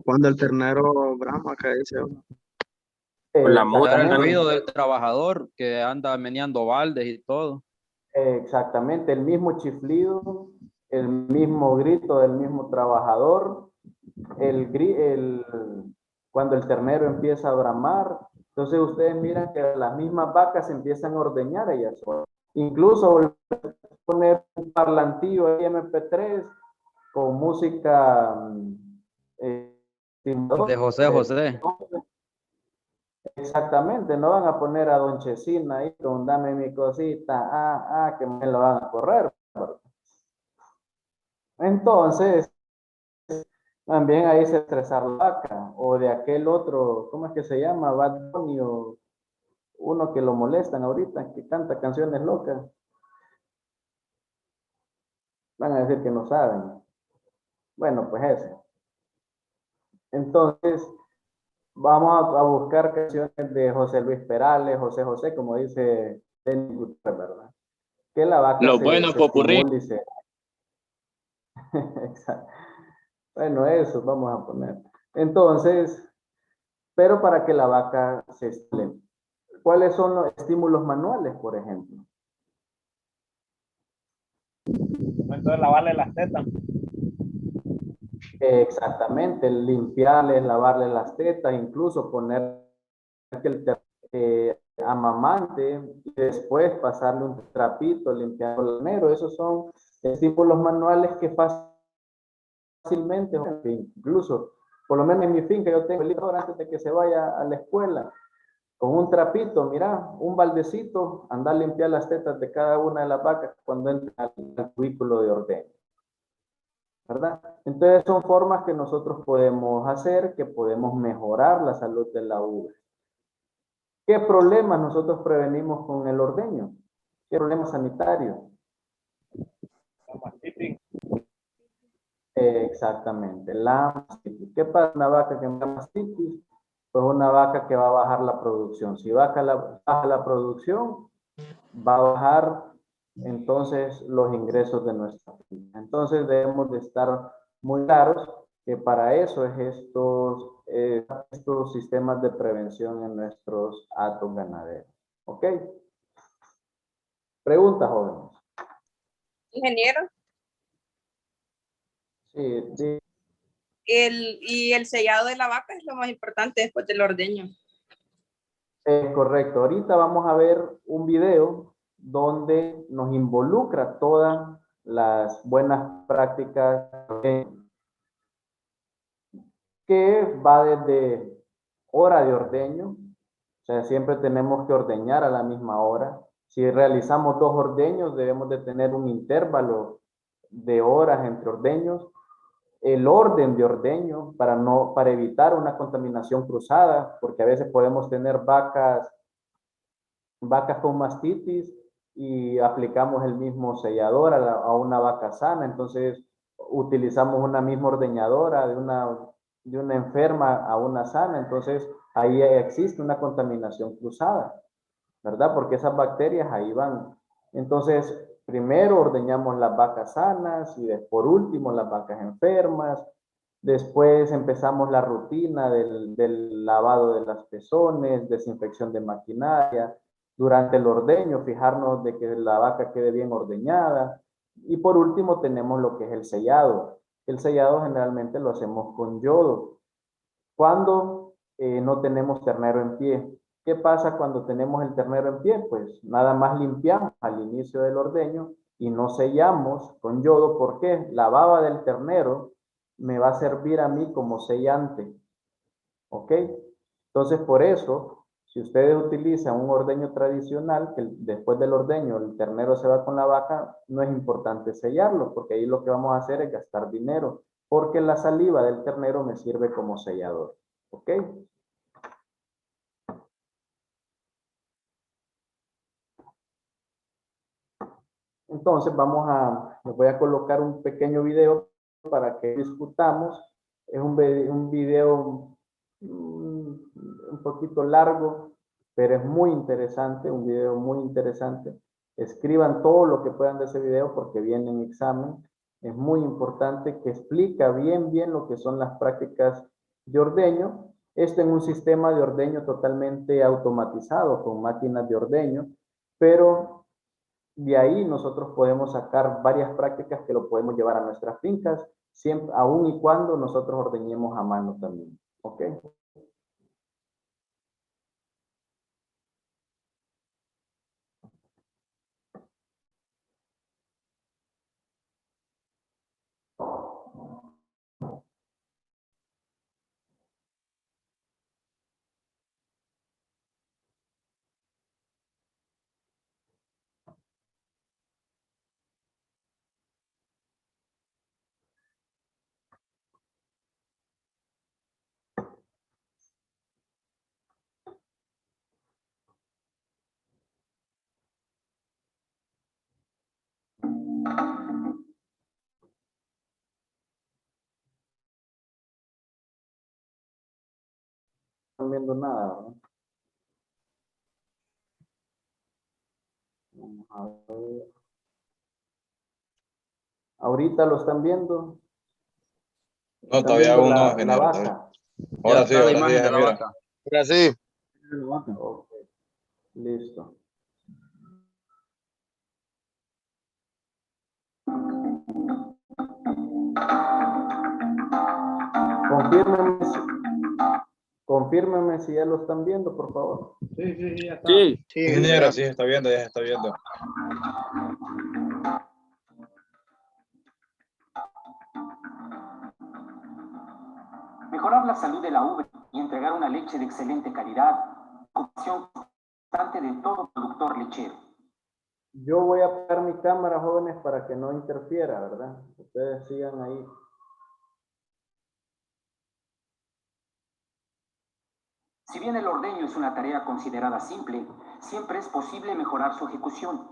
Cuando el ternero brama, que dice uno. El ruido del trabajador que anda meneando baldes y todo. Exactamente, el mismo chiflido, el mismo grito del mismo trabajador, cuando el ternero empieza a bramar. Entonces ustedes miran que las mismas vacas empiezan a ordeñar ellas solas. Incluso poner un parlantillo ahí MP3 con música de José José. Exactamente, no van a poner a Don Chesina ahí con dame mi cosita, que me lo van a correr. Entonces, también ahí se estresar la vaca, o de aquel otro, ¿cómo es que se llama? Bad Bunny, o uno que lo molestan ahorita, que canta canciones locas. Van a decir que no saben. Bueno, pues ese. Entonces, vamos a buscar canciones de José Luis Perales, José José, como dice Denny Gutiérrez, ¿verdad? Que la vaca Lo bueno, popurrí. Exacto. Bueno, eso vamos a poner. Entonces, pero para que la vaca se estimule. ¿Cuáles son los estímulos manuales, por ejemplo? Entonces, lavarle las tetas. Exactamente, limpiarles, lavarle las tetas, incluso poner que el amamante y después pasarle un trapito, limpiar el negro. Esos son estímulos manuales que fácilmente, incluso, por lo menos en mi finca, yo tengo el hijo antes de que se vaya a la escuela, con un trapito, mira, un baldecito, andar a limpiar las tetas de cada una de las vacas cuando entra al cubículo de ordeño, ¿verdad? Entonces son formas que nosotros podemos hacer, que podemos mejorar la salud de la uva. ¿Qué problemas nosotros prevenimos con el ordeño? ¿Qué problemas sanitarios? Exactamente, la mastitis. ¿Qué pasa con una vaca que tiene mastitis? Pues una vaca que va a bajar la producción. Si baja la producción, va a bajar entonces los ingresos de nuestra finca. Entonces debemos de estar muy claros que para eso es estos sistemas de prevención en nuestros hatos ganaderos. ¿Ok? Preguntas, jóvenes. Ingeniero. Sí. Y el sellado de la vaca es lo más importante después del ordeño. Correcto. Ahorita vamos a ver un video donde nos involucra todas las buenas prácticas que va desde hora de ordeño. O sea, siempre tenemos que ordeñar a la misma hora. Si realizamos 2 ordeños, debemos de tener un intervalo de horas entre ordeños. El orden de ordeño para evitar una contaminación cruzada, porque a veces podemos tener vacas con mastitis y aplicamos el mismo sellador a una vaca sana, entonces utilizamos una misma ordeñadora de una enferma a una sana, entonces ahí existe una contaminación cruzada, ¿verdad? Porque esas bacterias ahí van. Entonces, primero ordeñamos las vacas sanas y por último las vacas enfermas. Después empezamos la rutina del lavado de las pezones, desinfección de maquinaria. Durante el ordeño, fijarnos de que la vaca quede bien ordeñada. Y por último tenemos lo que es el sellado. El sellado generalmente lo hacemos con yodo. Cuando no tenemos ternero en pie. ¿Qué pasa cuando tenemos el ternero en pie? Pues nada más limpiamos al inicio del ordeño y no sellamos con yodo. ¿Por qué? La baba del ternero me va a servir a mí como sellante. ¿Ok? Entonces, por eso, si ustedes utilizan un ordeño tradicional, que después del ordeño el ternero se va con la vaca, no es importante sellarlo, porque ahí lo que vamos a hacer es gastar dinero, porque la saliva del ternero me sirve como sellador. ¿Ok? Entonces les voy a colocar un pequeño video para que discutamos. Es un video un poquito largo, pero es muy interesante, un video muy interesante. Escriban todo lo que puedan de ese video porque viene en examen. Es muy importante, que explica bien lo que son las prácticas de ordeño. Esto en un sistema de ordeño totalmente automatizado, con máquinas de ordeño, pero de ahí nosotros podemos sacar varias prácticas que lo podemos llevar a nuestras fincas, siempre, aun y cuando nosotros ordeñemos a mano también. ¿Ok? No están viendo nada, ¿verdad? Vamos a ver. ¿Ahorita lo están viendo? No, todavía aún no, la ingeniero. vaca. Ahora sí, la ahora sí, imagen de la mira. vaca. Ahora sí. Ok, listo. Confírmenme si ya lo están viendo, por favor. Sí, ya está. Sí, Ingeniero, sí, está viendo, ya se está viendo. Mejorar la salud de la ubre y entregar una leche de excelente calidad, ocupación constante de todo productor lechero. Yo voy a apagar mi cámara, jóvenes, para que no interfiera, ¿verdad? Ustedes sigan ahí. Si bien el ordeño es una tarea considerada simple, siempre es posible mejorar su ejecución.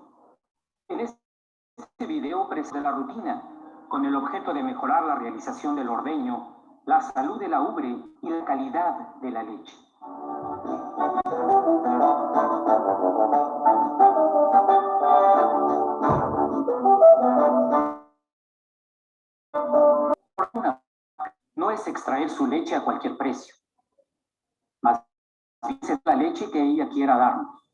En este video presenta la rutina, con el objeto de mejorar la realización del ordeño, la salud de la ubre y la calidad de la leche. No es extraer su leche a cualquier precio, más bien es la leche que ella quiera darnos.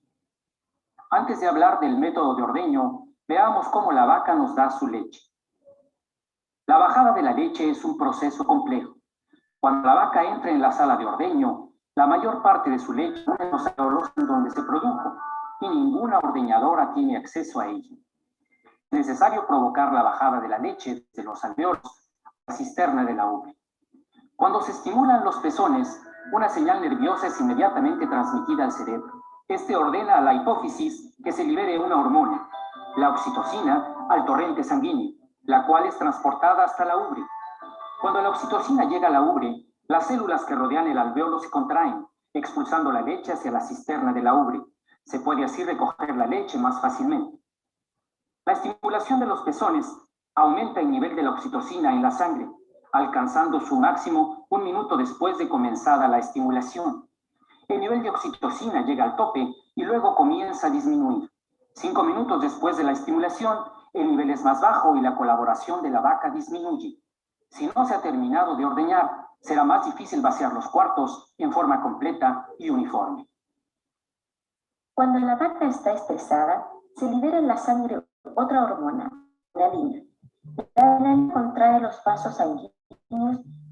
Antes de hablar del método de ordeño, veamos cómo la vaca nos da su leche. La bajada de la leche es un proceso complejo. Cuando la vaca entra en la sala de ordeño, la mayor parte de su leche no en los alveolos en donde se produjo y ninguna ordeñadora tiene acceso a ella. Es necesario provocar la bajada de la leche desde los alveolos a la cisterna de la ubre. Cuando se estimulan los pezones, una señal nerviosa es inmediatamente transmitida al cerebro. Este ordena a la hipófisis que se libere una hormona, la oxitocina, al torrente sanguíneo, la cual es transportada hasta la ubre. Cuando la oxitocina llega a la ubre, las células que rodean el alvéolo se contraen, expulsando la leche hacia la cisterna de la ubre. Se puede así recoger la leche más fácilmente. La estimulación de los pezones aumenta el nivel de la oxitocina en la sangre, alcanzando su máximo 1 minuto después de comenzada la estimulación. El nivel de oxitocina llega al tope y luego comienza a disminuir. 5 minutos después de la estimulación, el nivel es más bajo y la colaboración de la vaca disminuye. Si no se ha terminado de ordeñar, será más difícil vaciar los cuartos en forma completa y uniforme. Cuando la vaca está estresada, se libera en la sangre otra hormona, la adrenalina, La adrenalina contrae los vasos sanguíneos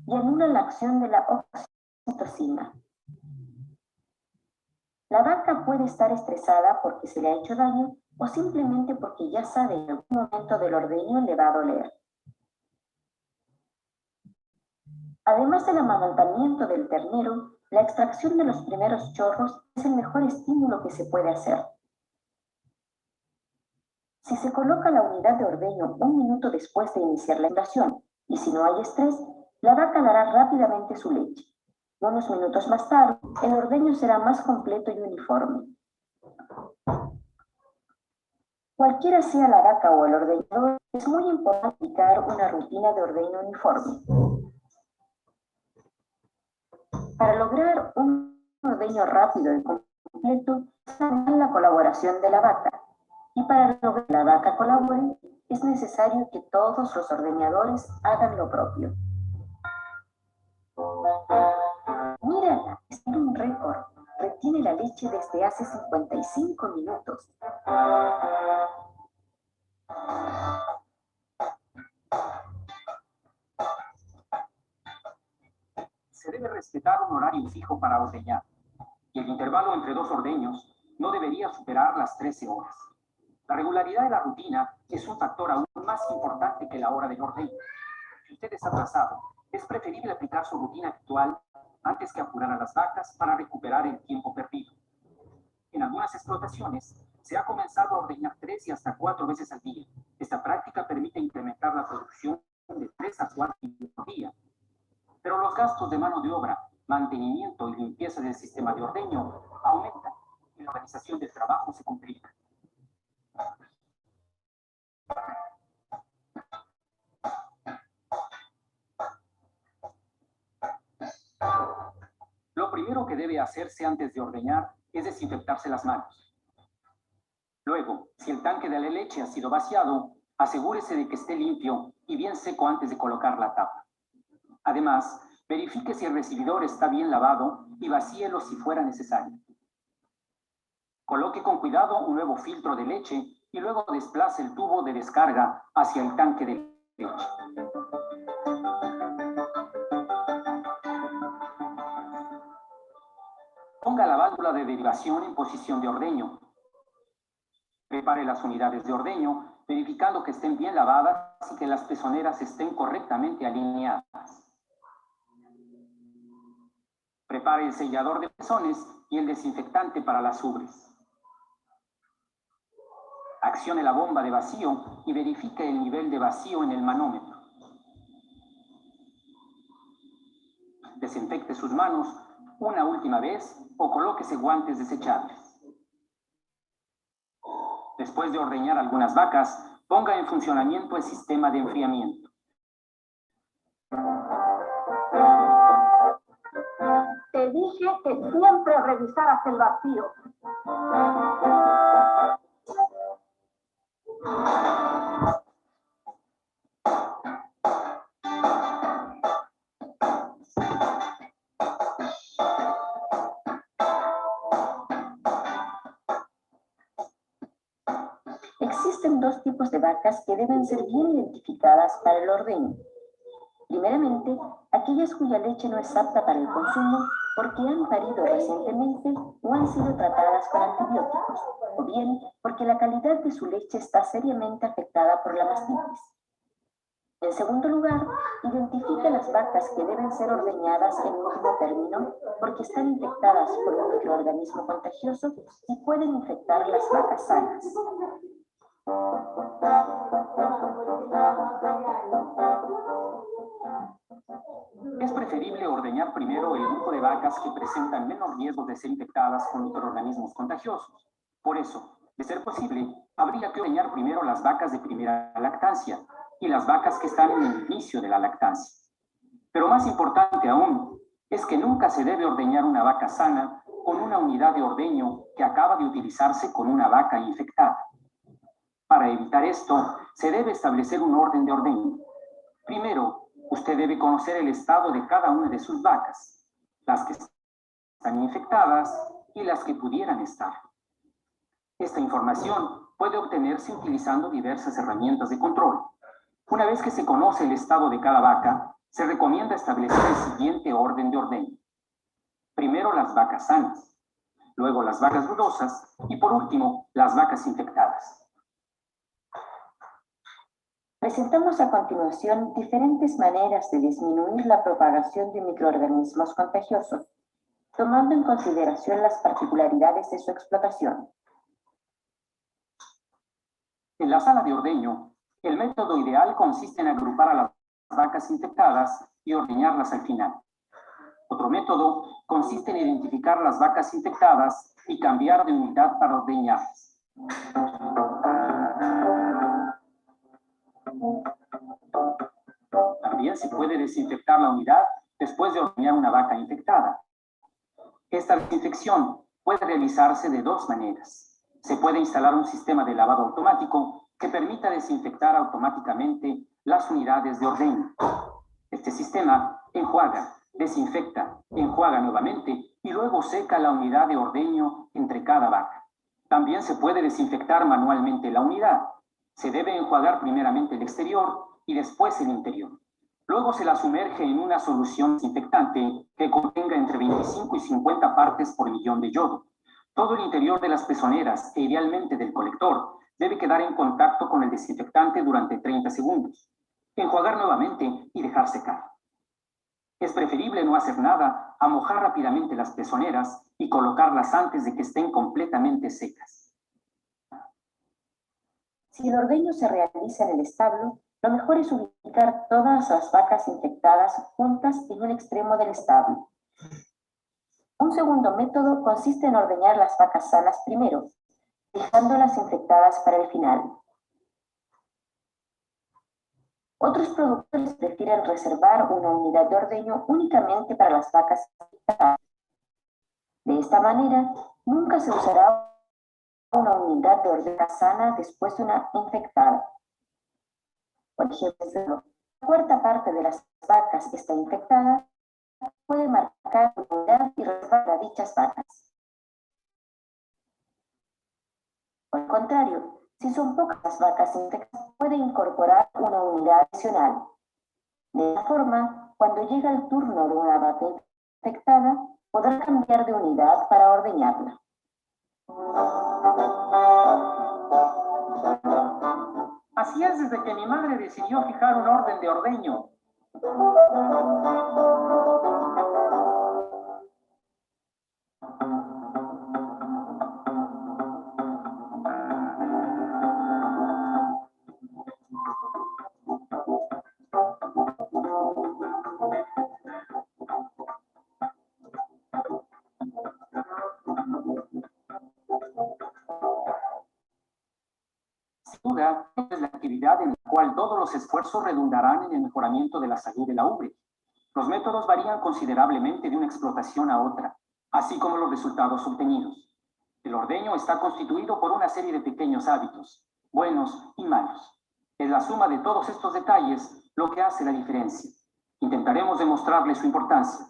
y anula la acción de la oxitocina. La vaca puede estar estresada porque se le ha hecho daño o simplemente porque ya sabe que en algún momento del ordeño le va a doler. Además del amamantamiento del ternero, la extracción de los primeros chorros es el mejor estímulo que se puede hacer. Si se coloca la unidad de ordeño un minuto después de iniciar la inflación y si no hay estrés, la vaca dará rápidamente su leche. Unos minutos más tarde, el ordeño será más completo y uniforme. Cualquiera sea la vaca o el ordeñador, es muy importante aplicar una rutina de ordeño uniforme. Para lograr un ordeño rápido y completo, es necesaria la colaboración de la vaca. Y para lograr que la vaca colabore, es necesario que todos los ordeñadores hagan lo propio. Mírala, es un récord. Retiene la leche desde hace 55 minutos. Se debe respetar un horario fijo para ordeñar, y el intervalo entre dos ordeños no debería superar las 13 horas. La regularidad de la rutina es un factor aún más importante que la hora del ordeño. Si usted está atrasado, es preferible aplicar su rutina actual antes que apurar a las vacas para recuperar el tiempo perdido. En algunas explotaciones se ha comenzado a ordeñar 3 y hasta 4 veces al día. Esta práctica permite incrementar la producción de 3 a 4 por día. Pero los gastos de mano de obra, mantenimiento y limpieza del sistema de ordeño aumentan y la organización del trabajo se complica. Lo primero que debe hacerse antes de ordeñar es desinfectarse las manos. Luego, si el tanque de la leche ha sido vaciado, asegúrese de que esté limpio y bien seco antes de colocar la tapa. Además, verifique si el recibidor está bien lavado y vacíelo si fuera necesario. Coloque con cuidado un nuevo filtro de leche y luego desplace el tubo de descarga hacia el tanque de leche. Ponga la válvula de derivación en posición de ordeño. Prepare las unidades de ordeño, verificando que estén bien lavadas y que las pezoneras estén correctamente alineadas. Prepare el sellador de pezones y el desinfectante para las ubres. Accione la bomba de vacío y verifique el nivel de vacío en el manómetro. Desinfecte sus manos una última vez o colóquese guantes desechables. Después de ordeñar algunas vacas, ponga en funcionamiento el sistema de enfriamiento. Te dije que siempre revisaras el vacío. Existen dos tipos de vacas que deben ser bien identificadas para el ordeño. Primeramente, aquellas cuya leche no es apta para el consumo porque han parido recientemente o han sido tratadas con antibióticos, o bien porque la calidad de su leche está seriamente afectada por la mastitis. En segundo lugar, identifique las vacas que deben ser ordeñadas en último término porque están infectadas por un microorganismo contagioso y pueden infectar las vacas sanas. Es preferible ordeñar primero el grupo de vacas que presentan menos riesgo de ser infectadas con microorganismos contagiosos. Por eso, de ser posible, habría que ordeñar primero las vacas de primera lactancia y las vacas que están en el inicio de la lactancia. Pero más importante aún, es que nunca se debe ordeñar una vaca sana con una unidad de ordeño que acaba de utilizarse con una vaca infectada. Para evitar esto, se debe establecer un orden de ordeño. Primero, usted debe conocer el estado de cada una de sus vacas, las que están infectadas y las que pudieran estar. Esta información puede obtenerse utilizando diversas herramientas de control. Una vez que se conoce el estado de cada vaca, se recomienda establecer el siguiente orden de ordeño. Primero las vacas sanas, luego las vacas dudosas y por último las vacas infectadas. Presentamos a continuación diferentes maneras de disminuir la propagación de microorganismos contagiosos, tomando en consideración las particularidades de su explotación. En la sala de ordeño, el método ideal consiste en agrupar a las vacas infectadas y ordeñarlas al final. Otro método consiste en identificar las vacas infectadas y cambiar de unidad para ordeñarlas. También se puede desinfectar la unidad después de ordeñar una vaca infectada. Esta desinfección puede realizarse de dos maneras. Se puede instalar un sistema de lavado automático que permita desinfectar automáticamente las unidades de ordeño. Este sistema enjuaga, desinfecta, enjuaga nuevamente y luego seca la unidad de ordeño entre cada vaca. También se puede desinfectar manualmente la unidad. Se debe enjuagar primeramente el exterior y después el interior. Luego se la sumerge en una solución desinfectante que contenga entre 25 y 50 partes por millón de yodo. Todo el interior de las pezoneras e idealmente del colector debe quedar en contacto con el desinfectante durante 30 segundos. Enjuagar nuevamente y dejar secar. Es preferible no hacer nada a mojar rápidamente las pezoneras y colocarlas antes de que estén completamente secas. Si el ordeño se realiza en el establo, lo mejor es ubicar todas las vacas infectadas juntas en un extremo del establo. Un segundo método consiste en ordeñar las vacas sanas primero, dejando las infectadas para el final. Otros productores prefieren reservar una unidad de ordeño únicamente para las vacas infectadas. De esta manera, nunca se usará una unidad de ordeño sana después de una infectada. Por ejemplo, la cuarta parte de las vacas está infectada, puede marcar una unidad y reservar a dichas vacas. Por el contrario, si son pocas las vacas infectadas, puede incorporar una unidad adicional. De esta forma, cuando llega el turno de una vaca infectada, podrá cambiar de unidad para ordeñarla. Así es desde que mi madre decidió fijar un orden de ordeño. Sin duda, es la actividad en la cual todos los esfuerzos redundarán en el mejoramiento de la salud de la ubre. Los métodos varían considerablemente de una explotación a otra, así como los resultados obtenidos. El ordeño está constituido por una serie de pequeños hábitos, buenos y malos. Es la suma de todos estos detalles lo que hace la diferencia. Intentaremos demostrarle su importancia.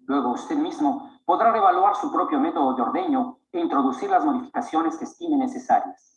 Luego usted mismo podrá reevaluar su propio método de ordeño e introducir las modificaciones que estime necesarias.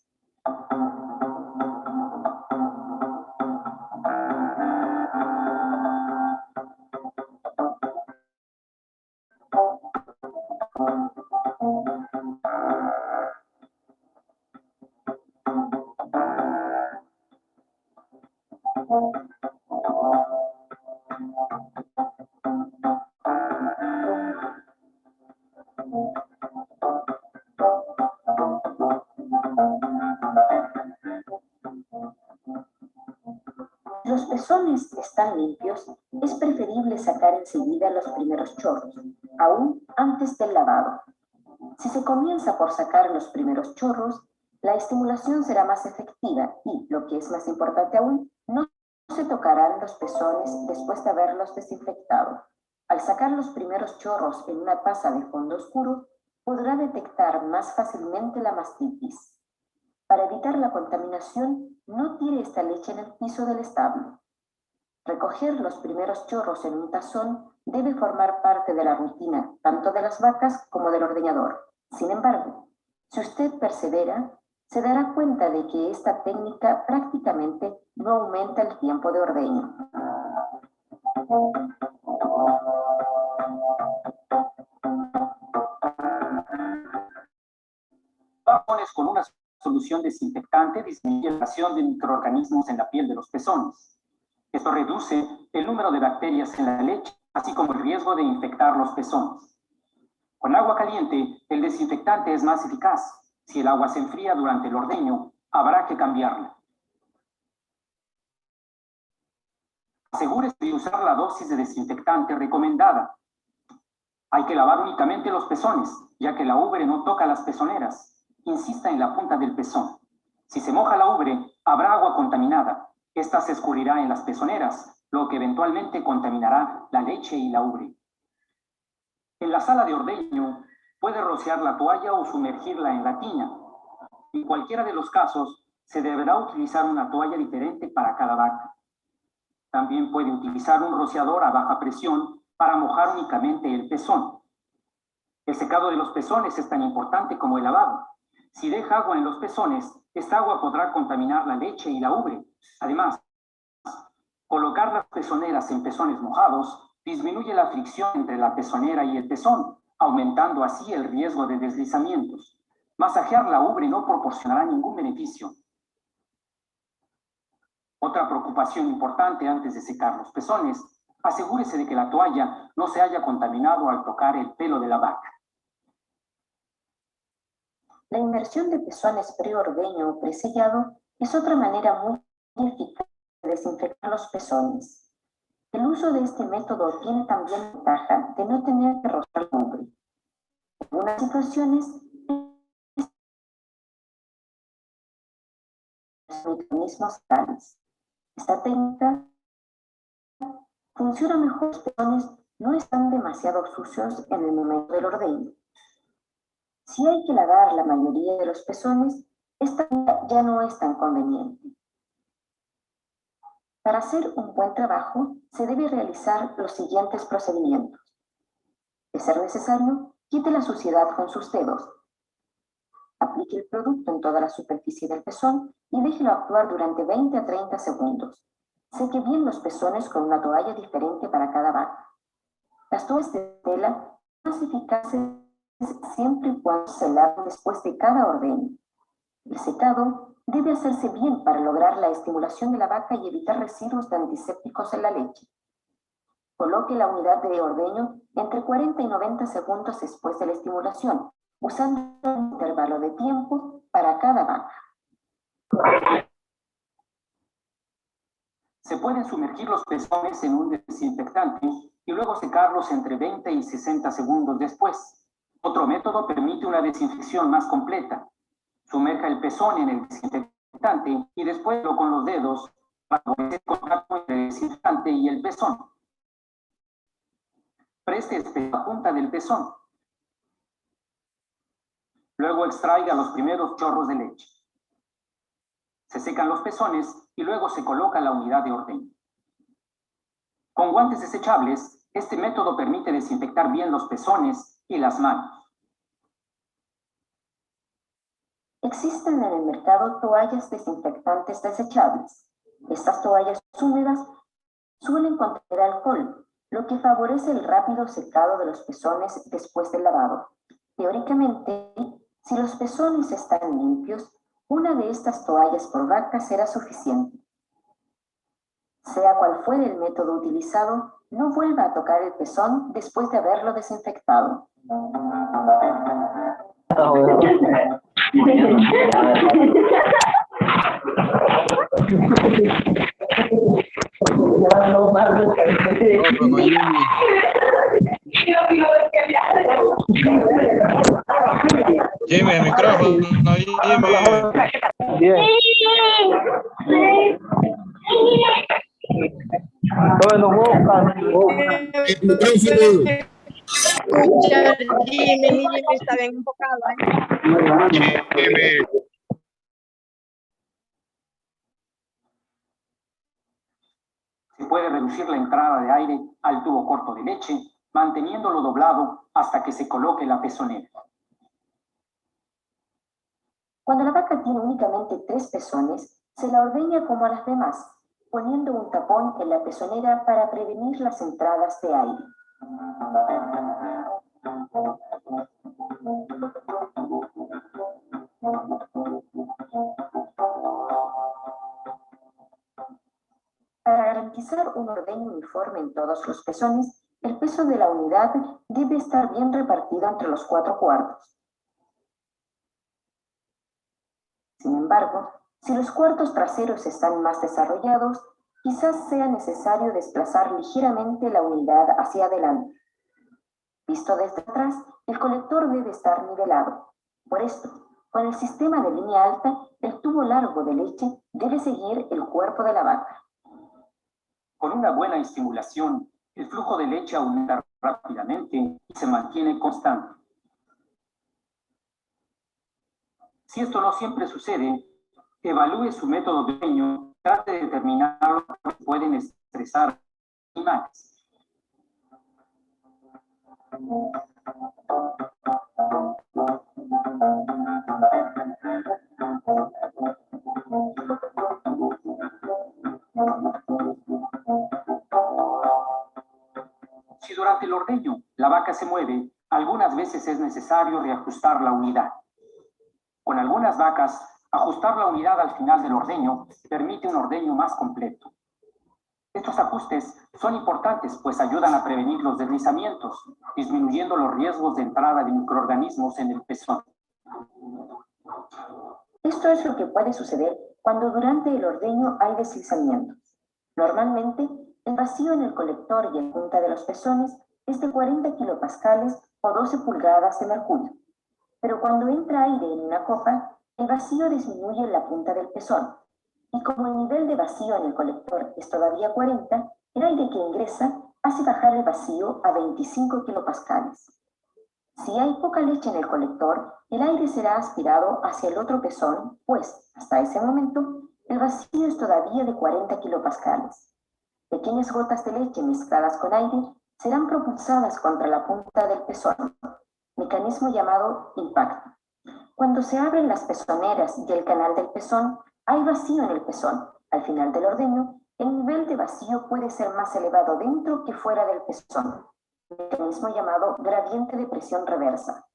Los pezones están limpios, es preferible sacar enseguida los primeros chorros, aún antes del lavado. Si se comienza por sacar los primeros chorros, la estimulación será más efectiva y, lo que es más importante aún, no se tocarán los pezones después de haberlos desinfectado. Al sacar los primeros chorros en una taza de fondo oscuro, podrá detectar más fácilmente la mastitis. Para evitar la contaminación, no tire esta leche en el piso del establo. Recoger los primeros chorros en un tazón debe formar parte de la rutina, tanto de las vacas como del ordeñador. Sin embargo, si usted persevera, se dará cuenta de que esta técnica prácticamente no aumenta el tiempo de ordeño. Con una solución desinfectante disminuye la acción de microorganismos en la piel de los pezones. Esto reduce el número de bacterias en la leche, así como el riesgo de infectar los pezones. Con agua caliente, el desinfectante es más eficaz. Si el agua se enfría durante el ordeño, habrá que cambiarla. Asegúrese de usar la dosis de desinfectante recomendada. Hay que lavar únicamente los pezones, ya que la ubre no toca las pezoneras. Insista en la punta del pezón. Si se moja la ubre, habrá agua contaminada. Esta se escurrirá en las pezoneras, lo que eventualmente contaminará la leche y la ubre. En la sala de ordeño, puede rociar la toalla o sumergirla en la tina. En cualquiera de los casos, se deberá utilizar una toalla diferente para cada vaca. También puede utilizar un rociador a baja presión para mojar únicamente el pezón. El secado de los pezones es tan importante como el lavado. Si deja agua en los pezones, esta agua podrá contaminar la leche y la ubre. Además, colocar las pezoneras en pezones mojados disminuye la fricción entre la pezonera y el pezón, aumentando así el riesgo de deslizamientos. Masajear la ubre no proporcionará ningún beneficio. Otra preocupación importante antes de secar los pezones, asegúrese de que la toalla no se haya contaminado al tocar el pelo de la vaca. La inmersión de pezones pre-ordeño o pre-sellado es otra manera muy eficaz de desinfectar los pezones. El uso de este método tiene también la ventaja de no tener que rozar la ubre. En algunas situaciones, mecanismos tales. Esta técnica funciona mejor. Los pezones no están demasiado sucios en el momento del ordeño. Si hay que lavar la mayoría de los pezones, esta ya no es tan conveniente. Para hacer un buen trabajo, se debe realizar los siguientes procedimientos. De ser necesario, quite la suciedad con sus dedos. Aplique el producto en toda la superficie del pezón y déjelo actuar durante 20 a 30 segundos. Seque bien los pezones con una toalla diferente para cada vaca. Las toallas de tela son más eficaces siempre y cuando se laven después de cada ordeño. El secado debe hacerse bien para lograr la estimulación de la vaca y evitar residuos de antisépticos en la leche. Coloque la unidad de ordeño entre 40 y 90 segundos después de la estimulación, usando un intervalo de tiempo para cada vaca. Se pueden sumergir los pezones en un desinfectante y luego secarlos entre 20 y 60 segundos después. Otro método permite una desinfección más completa. Sumerja el pezón en el desinfectante y después lo con los dedos para hacer contacto entre el desinfectante y el pezón. Preste la punta del pezón. Luego extraiga los primeros chorros de leche. Se secan los pezones y luego se coloca la unidad de ordeño. Con guantes desechables, este método permite desinfectar bien los pezones y las manos. Existen en el mercado toallas desinfectantes desechables. Estas toallas húmedas suelen contener alcohol, lo que favorece el rápido secado de los pezones después del lavado. Teóricamente, si los pezones están limpios, una de estas toallas por vaca será suficiente. Sea cual fuere el método utilizado, no vuelva a tocar el pezón después de haberlo desinfectado. Jimmy, el micrófono, no, Jimmy. Bien. Bueno, Escucha, Jimmy está bien enfocado. Se puede reducir la entrada de aire al tubo corto de leche, manteniéndolo doblado hasta que se coloque la pezonera. Cuando la vaca tiene únicamente 3 pezones, se la ordeña como a las demás, poniendo un tapón en la pezonera para prevenir las entradas de aire. Para garantizar un ordeño uniforme en todos los pezones, el peso de la unidad debe estar bien repartido entre los 4 cuartos. Sin embargo, si los cuartos traseros están más desarrollados, quizás sea necesario desplazar ligeramente la unidad hacia adelante. Visto desde atrás, el colector debe estar nivelado. Por esto, con el sistema de línea alta, el tubo largo de leche debe seguir el cuerpo de la vaca. Con una buena estimulación, el flujo de leche aumenta rápidamente y se mantiene constante. Si esto no siempre sucede, evalúe su método de ordeño, trate de determinar lo que pueden estresar animales. Si durante el ordeño la vaca se mueve, algunas veces es necesario reajustar la unidad. Con algunas vacas, ajustar la unidad al final del ordeño permite un ordeño más completo. Estos ajustes son importantes pues ayudan a prevenir los deslizamientos, disminuyendo los riesgos de entrada de microorganismos en el pezón. Esto es lo que puede suceder cuando durante el ordeño hay deslizamientos. Normalmente, el vacío en el colector y en punta de los pezones es de 40 kilopascales o 12 pulgadas de mercurio. Pero cuando entra aire en una copa, el vacío disminuye en la punta del pezón. Y como el nivel de vacío en el colector es todavía 40, el aire que ingresa hace bajar el vacío a 25 kilopascales. Si hay poca leche en el colector, el aire será aspirado hacia el otro pezón, pues, hasta ese momento, el vacío es todavía de 40 kilopascales. Pequeñas gotas de leche mezcladas con aire serán propulsadas contra la punta del pezón, mecanismo llamado impacto. Cuando se abren las pezoneras y el canal del pezón, hay vacío en el pezón. Al final del ordeño, el nivel de vacío puede ser más elevado dentro que fuera del pezón, mecanismo llamado gradiente de presión reversa.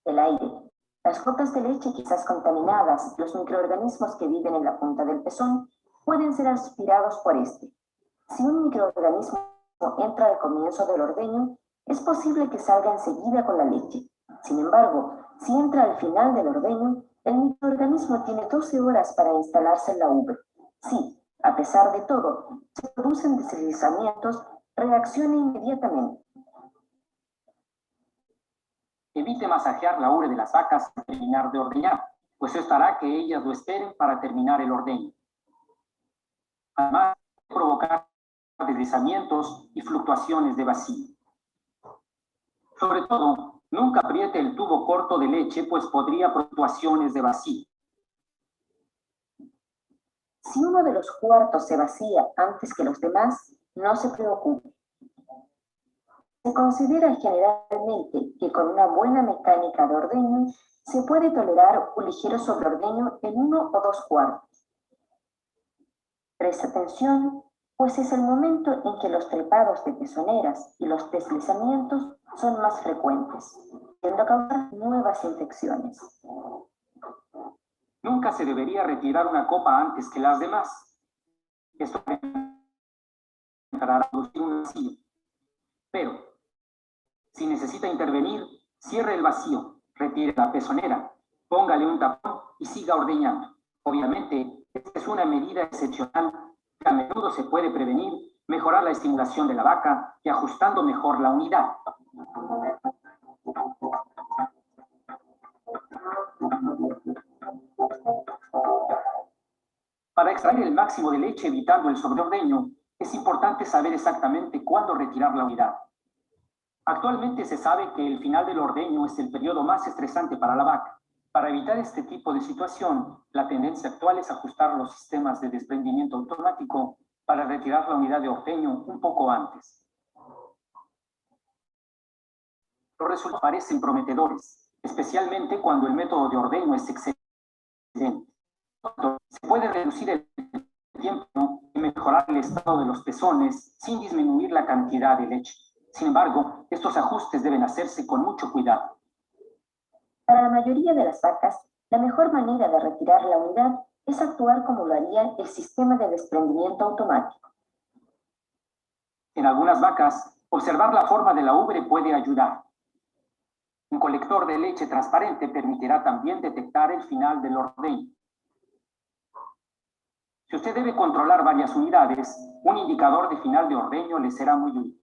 El aire, las gotas de leche quizás contaminadas, los microorganismos que viven en la punta del pezón, pueden ser aspirados por este. Si un microorganismo entra al comienzo del ordeño, es posible que salga enseguida con la leche. Sin embargo, si entra al final del ordeño, el microorganismo tiene 12 horas para instalarse en la ubre. Si, a pesar de todo, se producen deslizamientos, reaccione inmediatamente. Evite masajear la ubre de las vacas al terminar de ordeñar, pues esto hará que ellas lo esperen para terminar el ordeño. Además, puede provocar deslizamientos y fluctuaciones de vacío. Sobre todo, nunca apriete el tubo corto de leche, pues podría fluctuaciones de vacío. Si uno de los cuartos se vacía antes que los demás, no se preocupe. Se considera generalmente que con una buena mecánica de ordeño se puede tolerar un ligero sobreordeño en 1 o 2 cuartos. Preste atención, pues es el momento en que los trepados de pezoneras y los deslizamientos son más frecuentes, tiendo a causar nuevas infecciones. Nunca se debería retirar una copa antes que las demás. Esto para producir un vacío. Pero, si necesita intervenir, cierre el vacío, retire la pezonera, póngale un tapón y siga ordeñando. Obviamente, esta es una medida excepcional que a menudo se puede prevenir, mejorar la estimulación de la vaca y ajustando mejor la unidad. Para extraer el máximo de leche evitando el sobreordeño, es importante saber exactamente cuándo retirar la unidad. Actualmente se sabe que el final del ordeño es el periodo más estresante para la vaca. Para evitar este tipo de situación, la tendencia actual es ajustar los sistemas de desprendimiento automático para retirar la unidad de ordeño un poco antes. Los resultados parecen prometedores, especialmente cuando el método de ordeño es excelente. Se puede reducir el tiempo y mejorar el estado de los pezones sin disminuir la cantidad de leche. Sin embargo, estos ajustes deben hacerse con mucho cuidado. Para la mayoría de las vacas, la mejor manera de retirar la unidad es actuar como lo haría el sistema de desprendimiento automático. En algunas vacas, observar la forma de la ubre puede ayudar. Un colector de leche transparente permitirá también detectar el final del ordeño. Si usted debe controlar varias unidades, un indicador de final de ordeño le será muy útil.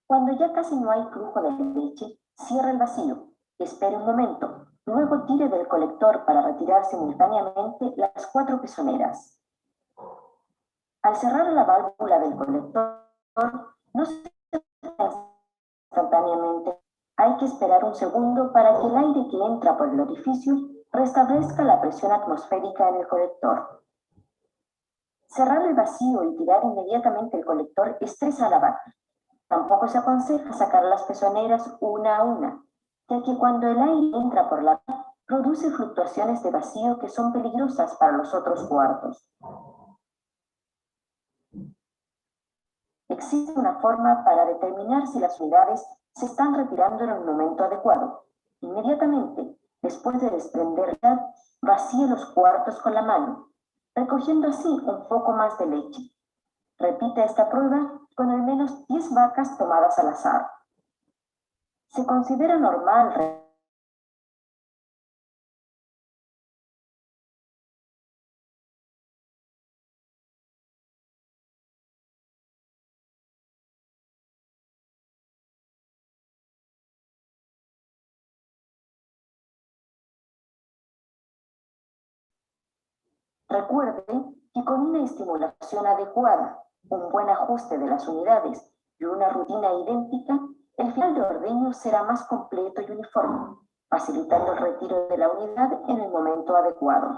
Cuando ya casi no hay flujo de leche, cierre el vacío, espere un momento, luego tire del colector para retirar simultáneamente las 4 pezoneras. Al cerrar la válvula del colector, no se instantáneamente. Hay que esperar un segundo para que el aire que entra por el orificio restablezca la presión atmosférica en el colector. Cerrar el vacío y tirar inmediatamente el colector estresa a la vaca. Tampoco se aconseja sacar las pezoneras una a una, ya que cuando el aire entra por la vaca, produce fluctuaciones de vacío que son peligrosas para los otros cuartos. Existe una forma para determinar si las unidades se están retirando en el momento adecuado. Inmediatamente, después de desprenderla, vacíe los cuartos con la mano, recogiendo así un poco más de leche. Repita esta prueba con al menos 10 vacas tomadas al azar. Se considera normal Recuerde que con una estimulación adecuada, un buen ajuste de las unidades y una rutina idéntica, el final de ordeño será más completo y uniforme, facilitando el retiro de la unidad en el momento adecuado.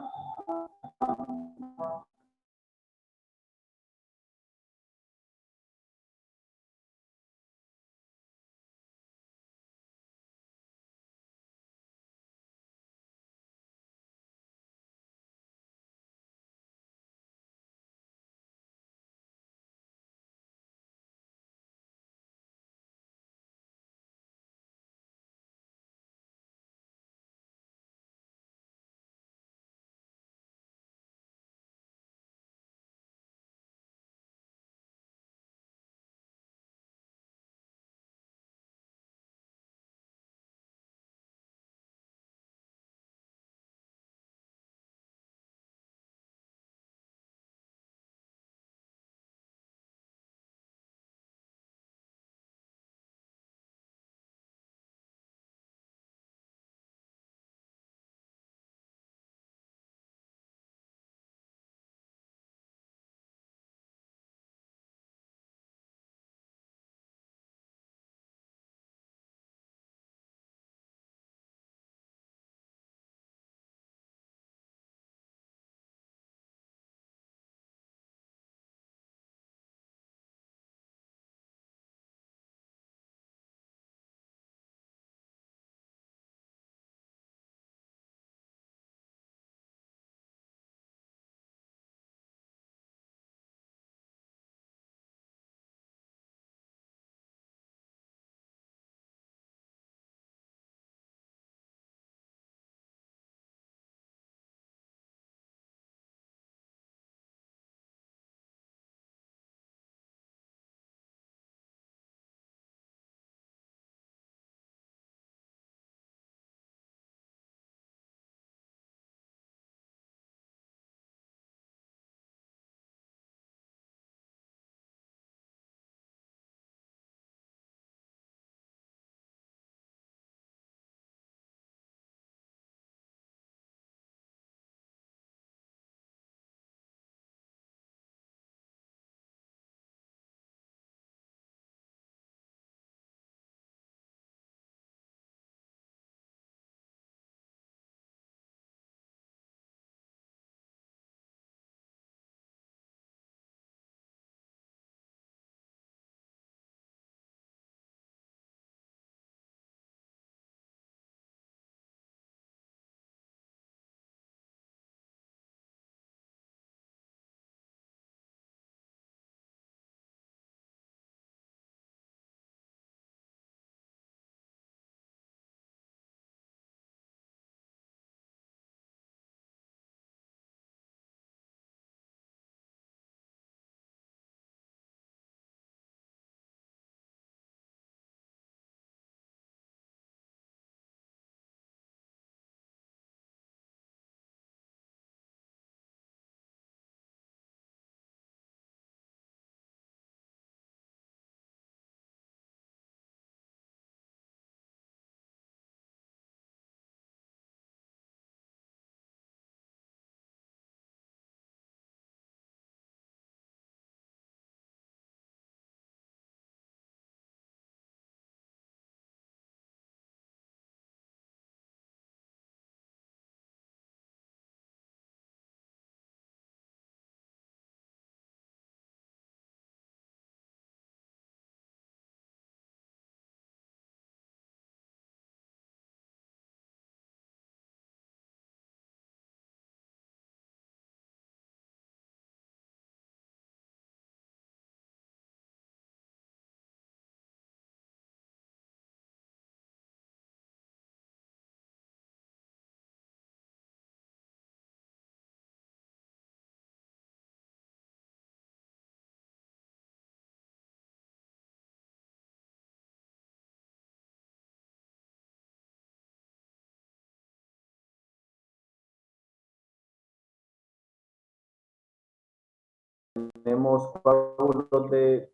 tenemos coágulos de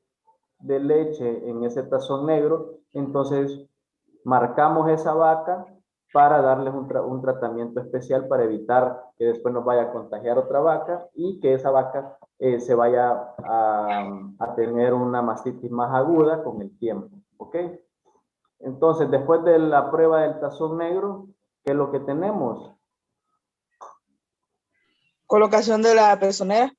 leche en ese tazón negro, entonces marcamos esa vaca para darles un tratamiento especial para evitar que después nos vaya a contagiar otra vaca y que esa vaca se vaya a tener una mastitis más aguda con el tiempo, ¿ok? Entonces, después de la prueba del tazón negro, ¿qué es lo que tenemos? Colocación de la pezonera.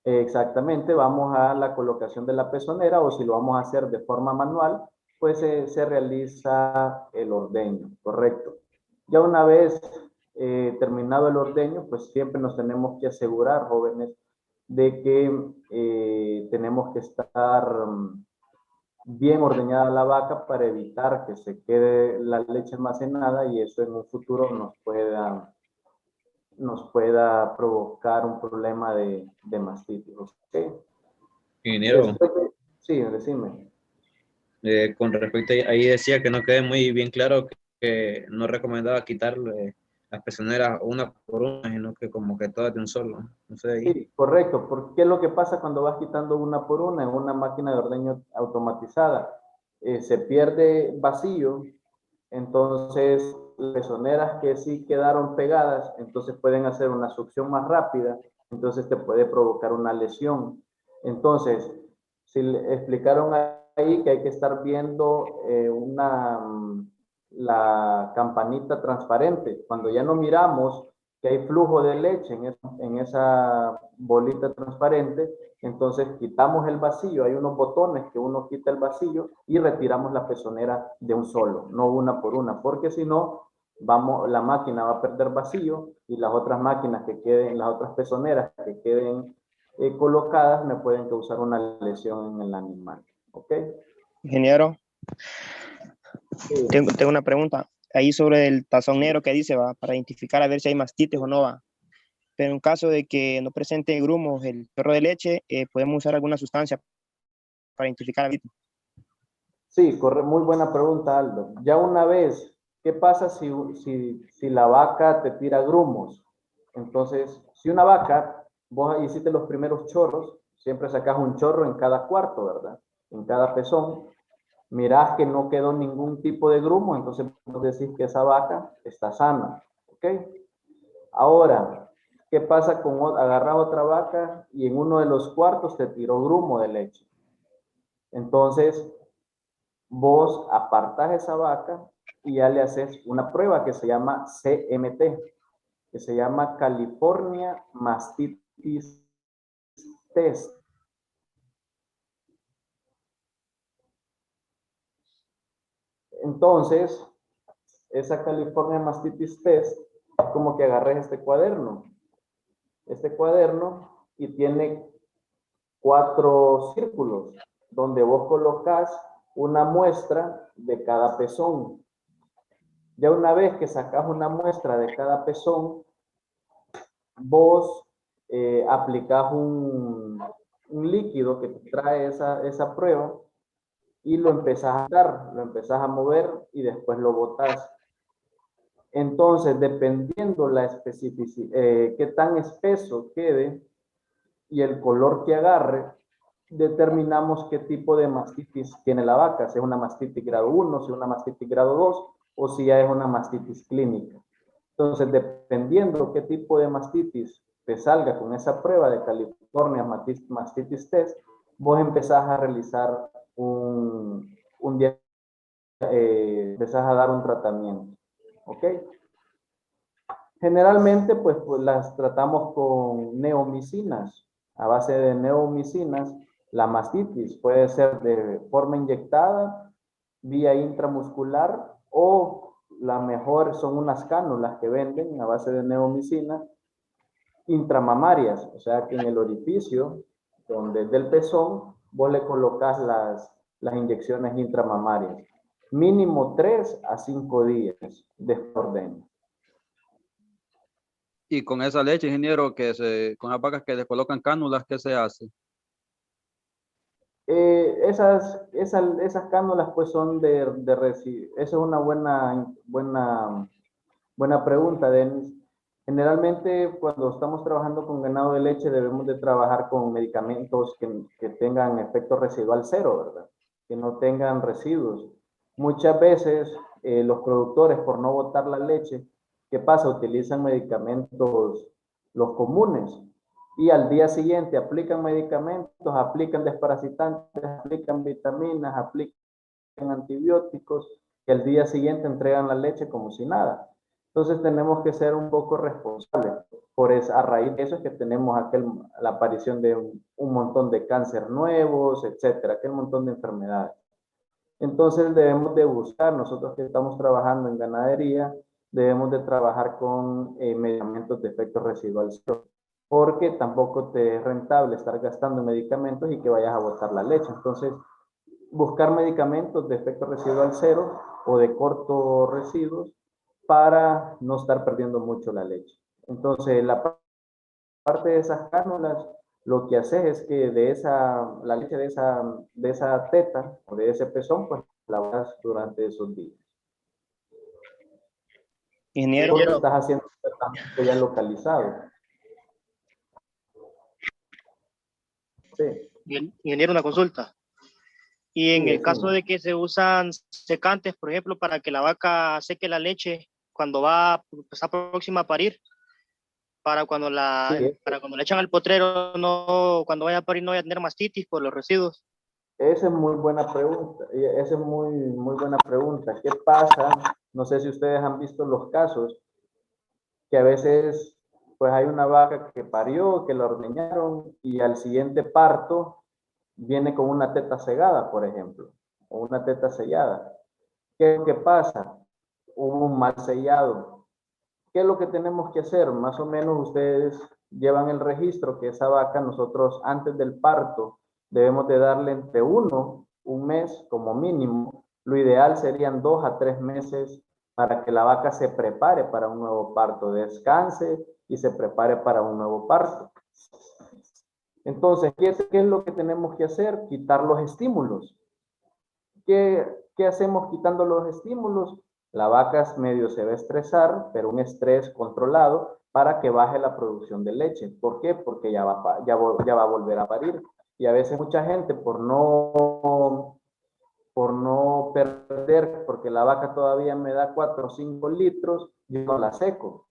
Exactamente, vamos a la colocación de la pezonera, o si lo vamos a hacer de forma manual, pues se realiza el ordeño, correcto. Ya una vez terminado el ordeño, pues siempre nos tenemos que asegurar, jóvenes, de que tenemos que estar bien ordeñada la vaca para evitar que se quede la leche almacenada y eso en un futuro nos pueda provocar un problema de mastitis. ¿Okay? Ingeniero, sí, decime. con respecto a ahí decía que no quede muy bien claro que no recomendaba quitarle las pezoneras una por una, sino que como que todas de un solo. No sé ahí. Sí, correcto, porque ¿qué es lo que pasa cuando vas quitando una por una en una máquina de ordeño automatizada? Se pierde vacío, entonces las pezoneras que sí quedaron pegadas, entonces pueden hacer una succión más rápida, entonces te puede provocar una lesión. Entonces, si le explicaron ahí que hay que estar viendo la campanita transparente, cuando ya no miramos que hay flujo de leche en esa bolita transparente, entonces quitamos el vacío, hay unos botones que uno quita el vacío y retiramos la pezonera de un solo, no una por una, porque si no, la máquina va a perder vacío y las otras máquinas que queden, las otras pezoneras que queden colocadas me pueden causar una lesión en el animal, ¿ok? Ingeniero, sí. Tengo una pregunta ahí sobre el tazón negro que dice, va, para identificar a ver si hay mastitis o no, va. Pero en caso de que no presente grumos el chorro de leche, ¿podemos usar alguna sustancia para identificar? Sí, muy buena pregunta, Aldo. Ya una vez, ¿qué pasa si la vaca te tira grumos? Entonces, si una vaca, vos hiciste los primeros chorros, siempre sacas un chorro en cada cuarto, ¿verdad? En cada pezón. Mirás que no quedó ningún tipo de grumo, entonces vos decís que esa vaca está sana, ¿ok? Ahora, ¿qué pasa con agarrar otra vaca y en uno de los cuartos te tiró grumo de leche? Entonces, vos apartás esa vaca y ya le haces una prueba que se llama CMT, que se llama California Mastitis Test. Entonces, esa California Mastitis Test, como que agarres este cuaderno y tiene 4 círculos donde vos colocas una muestra de cada pezón. Ya una vez que sacas una muestra de cada pezón, vos aplicás un líquido que te trae esa prueba y lo empezás a dar, lo empezás a mover y después lo botás. Entonces, dependiendo la especificidad, qué tan espeso quede y el color que agarre, determinamos qué tipo de mastitis tiene la vaca, si es una mastitis grado 1, si es una mastitis grado 2 o si ya es una mastitis clínica. Entonces, dependiendo qué tipo de mastitis te salga con esa prueba de California Mastitis Test, vos empezás a realizar empezás a dar un tratamiento. ¿Ok? Generalmente, pues las tratamos con neomicinas. A base de neomicinas, la mastitis puede ser de forma inyectada, vía intramuscular, o la mejor son unas cánulas que venden a base de neomicina intramamarias, o sea que en el orificio del pezón vos le colocas las inyecciones intramamarias. Mínimo 3 a 5 días de ordeño. Y con esa leche, ingeniero, con las vacas que le colocan cánulas, ¿qué se hace? Esas cánulas pues son de residuos. Esa es una buena pregunta, Denis. Generalmente, cuando estamos trabajando con ganado de leche, debemos de trabajar con medicamentos que tengan efecto residual cero, ¿verdad? Que no tengan residuos. Muchas veces, los productores, por no botar la leche, ¿qué pasa? Utilizan medicamentos, los comunes, y al día siguiente aplican medicamentos, aplican desparasitantes, aplican vitaminas, aplican antibióticos, y al día siguiente entregan la leche como si nada. Entonces tenemos que ser un poco responsables. Por eso, a raíz de eso es que tenemos la aparición de un montón de cáncer nuevos, etcétera, aquel montón de enfermedades. Entonces debemos de buscar, nosotros que estamos trabajando en ganadería, debemos de trabajar con medicamentos de efecto residual cero, porque tampoco te es rentable estar gastando medicamentos y que vayas a botar la leche. Entonces, buscar medicamentos de efecto residual cero o de cortos residuos para no estar perdiendo mucho la leche. Entonces, la parte de esas cánulas, lo que haces es que la leche de esa teta o de ese pezón, pues la vas durante esos días. Ingeniero. Porque estás haciendo un tratamiento ya localizado. Sí. Ingeniero, una consulta. Y en Sí, el caso de que se usan secantes, por ejemplo, para que la vaca seque la leche cuando está próxima a parir, para cuando la echan al potrero, cuando vaya a parir no vaya a tener mastitis por los residuos. Esa es muy buena pregunta. Esa es muy buena pregunta. ¿Qué pasa? No sé si ustedes han visto los casos que a veces pues hay una vaca que parió, que la ordeñaron y al siguiente parto viene con una teta cegada, por ejemplo, o una teta sellada. ¿Qué es lo que pasa? Hubo un mal sellado. ¿Qué es lo que tenemos que hacer? Más o menos ustedes llevan el registro que esa vaca nosotros antes del parto debemos de darle entre un mes como mínimo. Lo ideal serían 2 a 3 meses para que la vaca se prepare para un nuevo parto, descanse y se prepare para un nuevo parto. Entonces, ¿qué es lo que tenemos que hacer? Quitar los estímulos. ¿Qué hacemos quitando los estímulos? La vaca medio se va a estresar, pero un estrés controlado para que baje la producción de leche. ¿Por qué? Porque ya va a volver a parir. Y a veces mucha gente por no perder, porque la vaca todavía me da 4 o 5 litros, yo no la seco.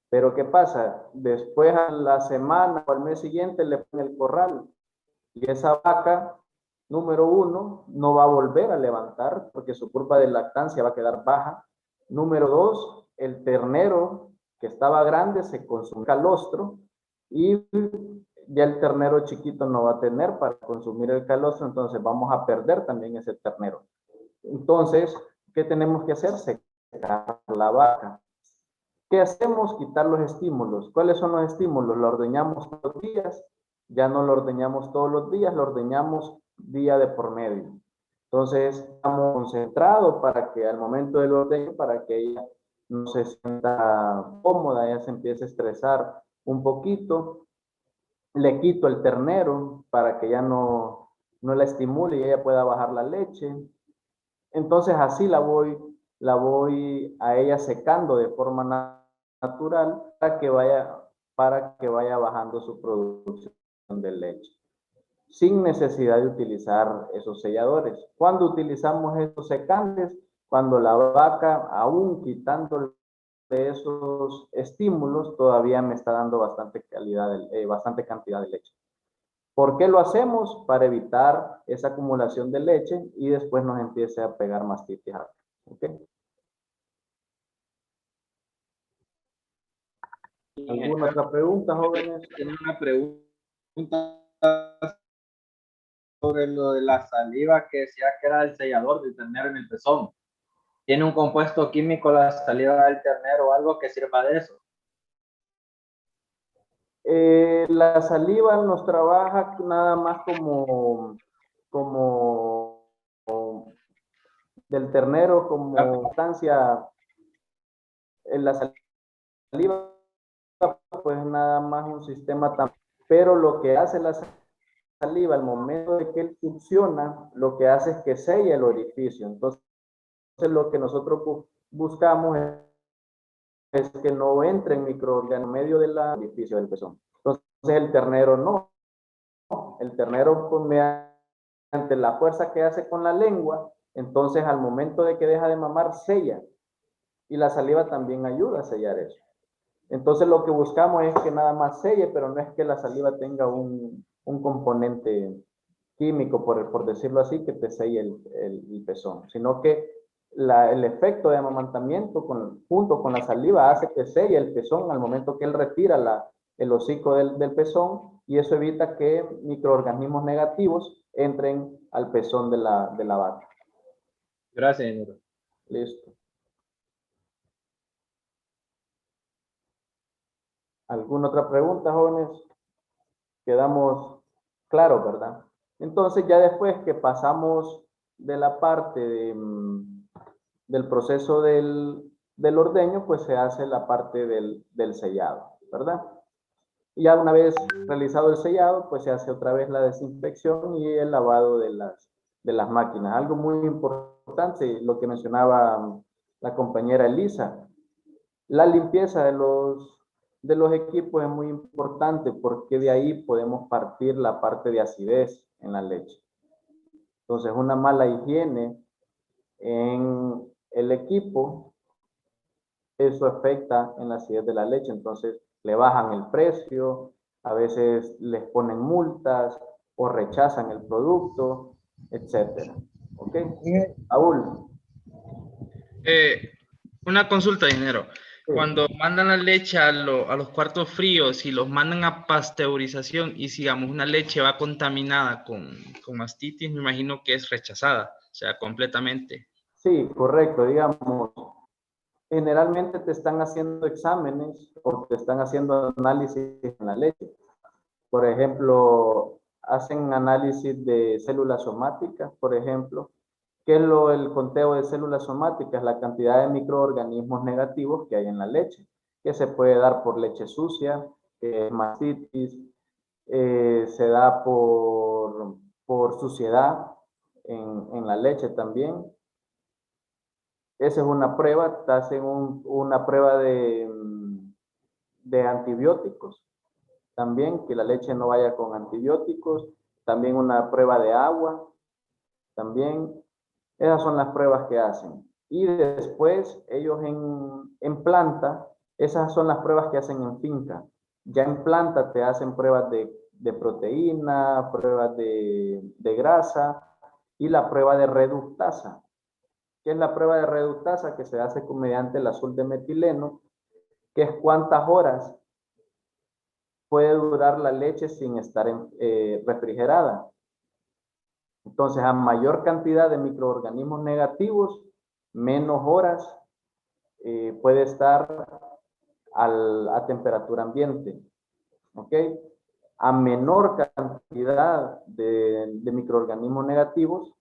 Pero ¿qué pasa? Después a la semana o al mes siguiente le ponen el corral y esa vaca, número 1, no va a volver a levantar porque su curva de lactancia va a quedar baja. Número 2, el ternero que estaba grande se consume calostro y ya el ternero chiquito no va a tener para consumir el calostro, entonces vamos a perder también ese ternero. Entonces, ¿qué tenemos que hacer? Secar la vaca. ¿Qué hacemos? Quitar los estímulos. ¿Cuáles son los estímulos? Lo ordeñamos todos los días, ya no lo ordeñamos todos los días, lo ordeñamos día de por medio. Entonces, estamos concentrados para que al momento del ordeño, para que ella no se sienta cómoda, ella se empiece a estresar un poquito. Le quito el ternero para que ya no la estimule y ella pueda bajar la leche. Entonces, así la voy a ella secando de forma natural para que vaya bajando su producción de leche, sin necesidad de utilizar esos selladores. Cuando utilizamos esos secantes, cuando la vaca, aún quitándole esos estímulos, todavía me está dando bastante cantidad de leche. ¿Por qué lo hacemos? Para evitar esa acumulación de leche y después nos empiece a pegar mastitis. ¿Okay? ¿Alguna otra pregunta, jóvenes? Tengo una pregunta sobre lo de la saliva que decía que era el sellador del ternero en el pezón. ¿Tiene un compuesto químico la saliva del ternero o algo que sirva de eso? La saliva nos trabaja nada más como del ternero, como sustancia. La saliva pues nada más un sistema pero lo que hace la saliva al momento de que él succiona, lo que hace es que sella el orificio. Entonces lo que nosotros buscamos es que no entren microorganismos en medio del orificio del pezón. Entonces el ternero no. El ternero, pues, mediante la fuerza que hace con la lengua, entonces al momento de que deja de mamar, sella. Y la saliva también ayuda a sellar eso. Entonces lo que buscamos es que nada más selle, pero no es que la saliva tenga un componente químico, por decirlo así, que te selle el pezón, sino que el efecto de amamantamiento junto con la saliva hace que selle el pezón al momento que él retira el hocico del pezón, y eso evita que microorganismos negativos entren al pezón de la vaca. Gracias, ingeniero. Listo. ¿Alguna otra pregunta, jóvenes? Quedamos claros, ¿verdad? Entonces, ya después que pasamos de la parte del proceso del ordeño, pues se hace la parte del sellado, ¿verdad? Y ya una vez realizado el sellado, pues se hace otra vez la desinfección y el lavado de las máquinas. Algo muy importante, lo que mencionaba la compañera Elisa, la limpieza de los equipos es muy importante, porque de ahí podemos partir la parte de acidez en la leche. Entonces, una mala higiene en el equipo, eso afecta en la acidez de la leche. Entonces, le bajan el precio, a veces les ponen multas o rechazan el producto, etcétera. ¿Ok? Saúl. Una consulta, ingeniero. Cuando mandan la leche a los cuartos fríos y los mandan a pasteurización y digamos una leche va contaminada con mastitis, me imagino que es rechazada, o sea, completamente. Sí, correcto. Digamos, generalmente te están haciendo exámenes o te están haciendo análisis en la leche. Por ejemplo, hacen análisis de células somáticas, por ejemplo. ¿Qué es el conteo de células somáticas? La cantidad de microorganismos negativos que hay en la leche, que se puede dar por leche sucia, mastitis, se da por suciedad en la leche también. Esa es una prueba, te hacen una prueba de antibióticos, también que la leche no vaya con antibióticos, también una prueba de agua, también. Esas son las pruebas que hacen. Y después ellos en planta, esas son las pruebas que hacen en finca. Ya en planta te hacen pruebas de proteína, pruebas de grasa y la prueba de reductasa. ¿Qué es la prueba de reductasa? Que se hace mediante el azul de metileno, que es cuántas horas puede durar la leche sin estar refrigerada. Entonces, a mayor cantidad de microorganismos negativos, menos horas puede estar a temperatura ambiente. ¿Ok? A menor cantidad de microorganismos negativos,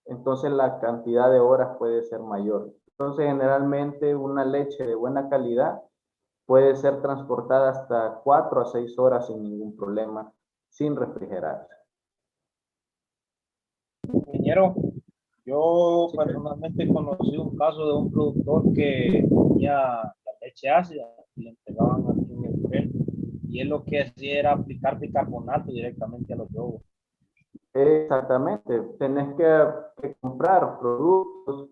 entonces la cantidad de horas puede ser mayor. Entonces, generalmente una leche de buena calidad puede ser transportada hasta 4 a 6 horas sin ningún problema, sin refrigerar. Ingeniero, yo personalmente conocí un caso de un productor que tenía la leche ácida y le entregaban aquí en el hotel, y él lo que hacía era aplicar bicarbonato directamente a los yogos. Exactamente, tenés que comprar productos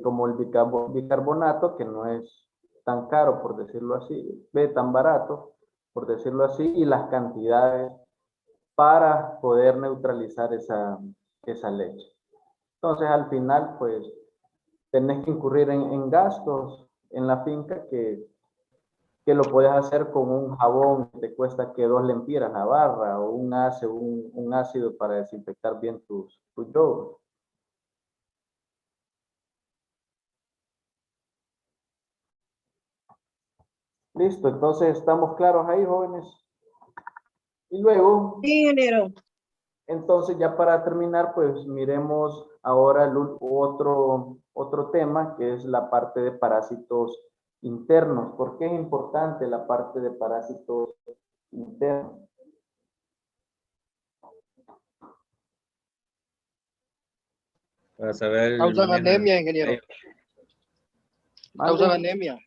como el bicarbonato, que no es tan caro, por decirlo así, tan barato, por decirlo así, y las cantidades para poder neutralizar esa leche. Entonces, al final, pues, tenés que incurrir en gastos en la finca que lo puedes hacer con un jabón que te cuesta que 2 lempiras la barra, o un ácido para desinfectar bien tus yogures. Listo, entonces estamos claros ahí, jóvenes. Y luego, sí, ingeniero. Entonces, ya para terminar, pues miremos ahora otro tema, que es la parte de parásitos internos. ¿Por qué es importante la parte de parásitos internos? Para saber... Causan anemia, ingeniero. Causa Mande. anemia,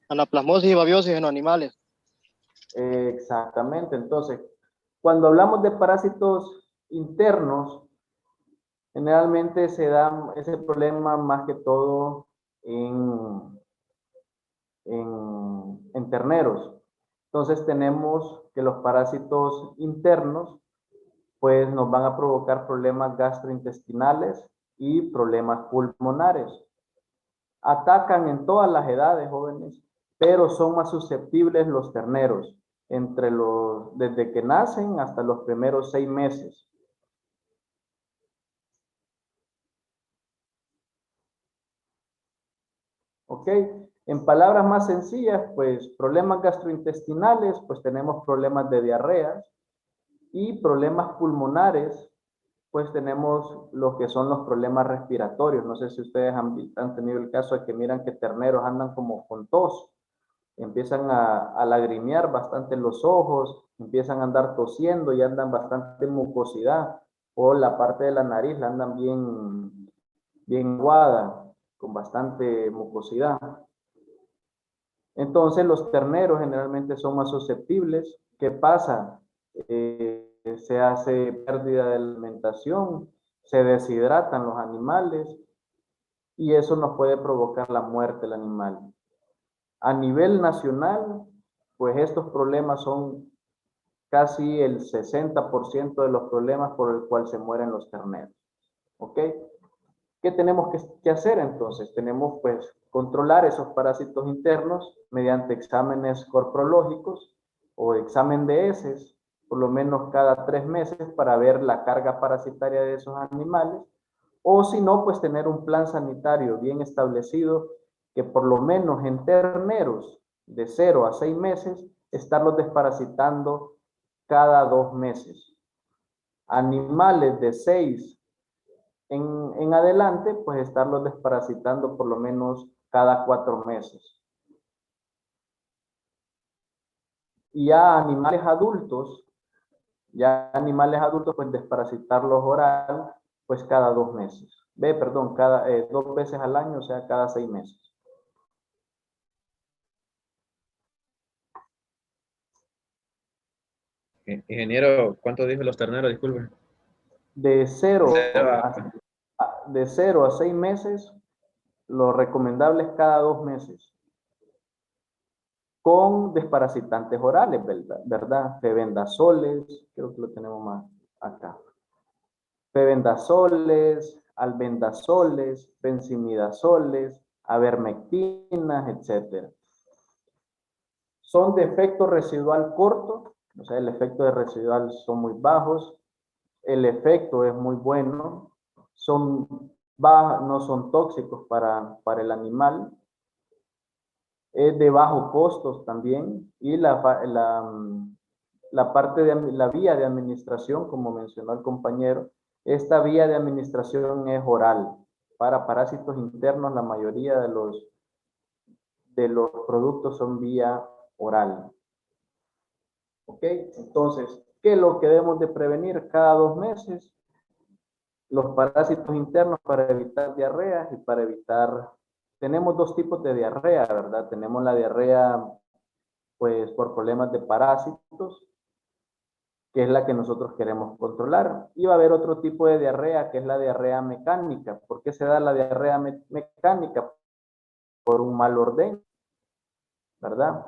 anaplasmosis y babiosis en los animales. Exactamente. Entonces, cuando hablamos de parásitos internos, generalmente se da ese problema más que todo en terneros. Entonces tenemos que los parásitos internos pues nos van a provocar problemas gastrointestinales y problemas pulmonares. Atacan en todas las edades, jóvenes, pero son más susceptibles los terneros, desde que nacen hasta los primeros 6 meses. ¿Ok? En palabras más sencillas, pues problemas gastrointestinales, pues tenemos problemas de diarrea, y problemas pulmonares, pues tenemos lo que son los problemas respiratorios. No sé si ustedes han tenido el caso de que miran que terneros andan como con tos, empiezan a lagrimear bastante los ojos, empiezan a andar tosiendo y andan bastante mucosidad, o la parte de la nariz la andan bien aguada, con bastante mucosidad. Entonces los terneros generalmente son más susceptibles. ¿Qué pasa? Se hace pérdida de alimentación, se deshidratan los animales y eso nos puede provocar la muerte del animal. A nivel nacional, pues estos problemas son casi el 60% de los problemas por el cual se mueren los terneros. ¿Ok? ¿Qué tenemos que hacer entonces? Tenemos pues controlar esos parásitos internos mediante exámenes corprológicos o examen de heces, por lo menos cada 3 meses para ver la carga parasitaria de esos animales, o si no, pues tener un plan sanitario bien establecido que por lo menos en terneros de 0 a 6 meses, estarlos desparasitando cada 2 meses. Animales de 6 en adelante, pues estarlos desparasitando por lo menos cada 4 meses. Y ya animales adultos, pues desparasitarlos oral, pues cada 2 meses. Cada 2 veces al año, o sea, cada 6 meses. Ingeniero, ¿cuánto dijo los terneros? Disculpe. De 0 a 6 meses, lo recomendable es cada 2 meses. Con desparasitantes orales, ¿verdad? Febendazoles, creo que lo tenemos más acá. Febendazoles, albendazoles, benzimidazoles, avermectinas, etc. Son de efecto residual corto, o sea, el efecto de residual son muy bajos, el efecto es muy bueno, no son tóxicos para el animal, es de bajo costos también, y la parte de la vía de administración, como mencionó el compañero, esta vía de administración es oral. Para parásitos internos, la mayoría de los productos son vía oral. ¿Ok? Entonces, ¿qué es lo que debemos de prevenir cada 2 meses? Los parásitos internos para evitar diarrea y para evitar... Tenemos 2 tipos de diarrea, ¿verdad? Tenemos la diarrea, pues, por problemas de parásitos, que es la que nosotros queremos controlar. Y va a haber otro tipo de diarrea, que es la diarrea mecánica. ¿Por qué se da la diarrea mecánica? Por un mal ordeño, ¿verdad?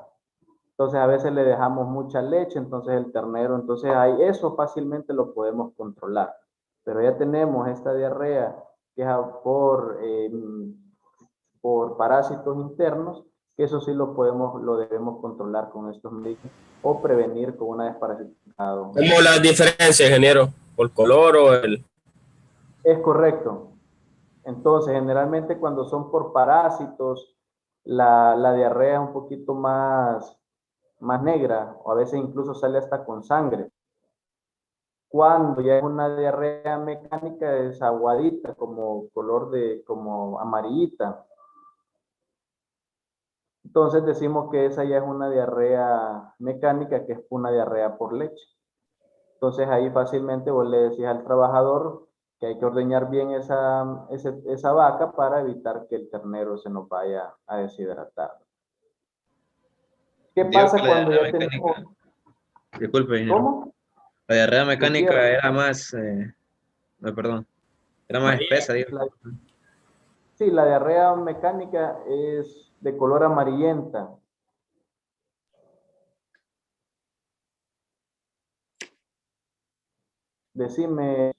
Entonces a veces le dejamos mucha leche, entonces el ternero, entonces ahí eso fácilmente lo podemos controlar. Pero ya tenemos esta diarrea que es por parásitos internos, que eso sí lo debemos controlar con estos medicamentos o prevenir con una desparasitación. ¿Cómo la diferencia, ingeniero? ¿Por color o el...? Es correcto. Entonces, generalmente cuando son por parásitos, la diarrea es un poquito más negra, o a veces incluso sale hasta con sangre. Cuando ya es una diarrea mecánica, es aguadita, como como amarillita. Entonces decimos que esa ya es una diarrea mecánica, que es una diarrea por leche. Entonces ahí fácilmente vos le decís al trabajador que hay que ordeñar bien esa vaca para evitar que el ternero se nos vaya a deshidratar. ¿Qué Digo pasa que la cuando diarrea ya tenemos... mecánica, disculpe, ingeniero. ¿Cómo? La diarrea mecánica Gutiérrez. era más, no, perdón, era más espesa, digo. Sí, la diarrea mecánica es de color amarillenta. Decime.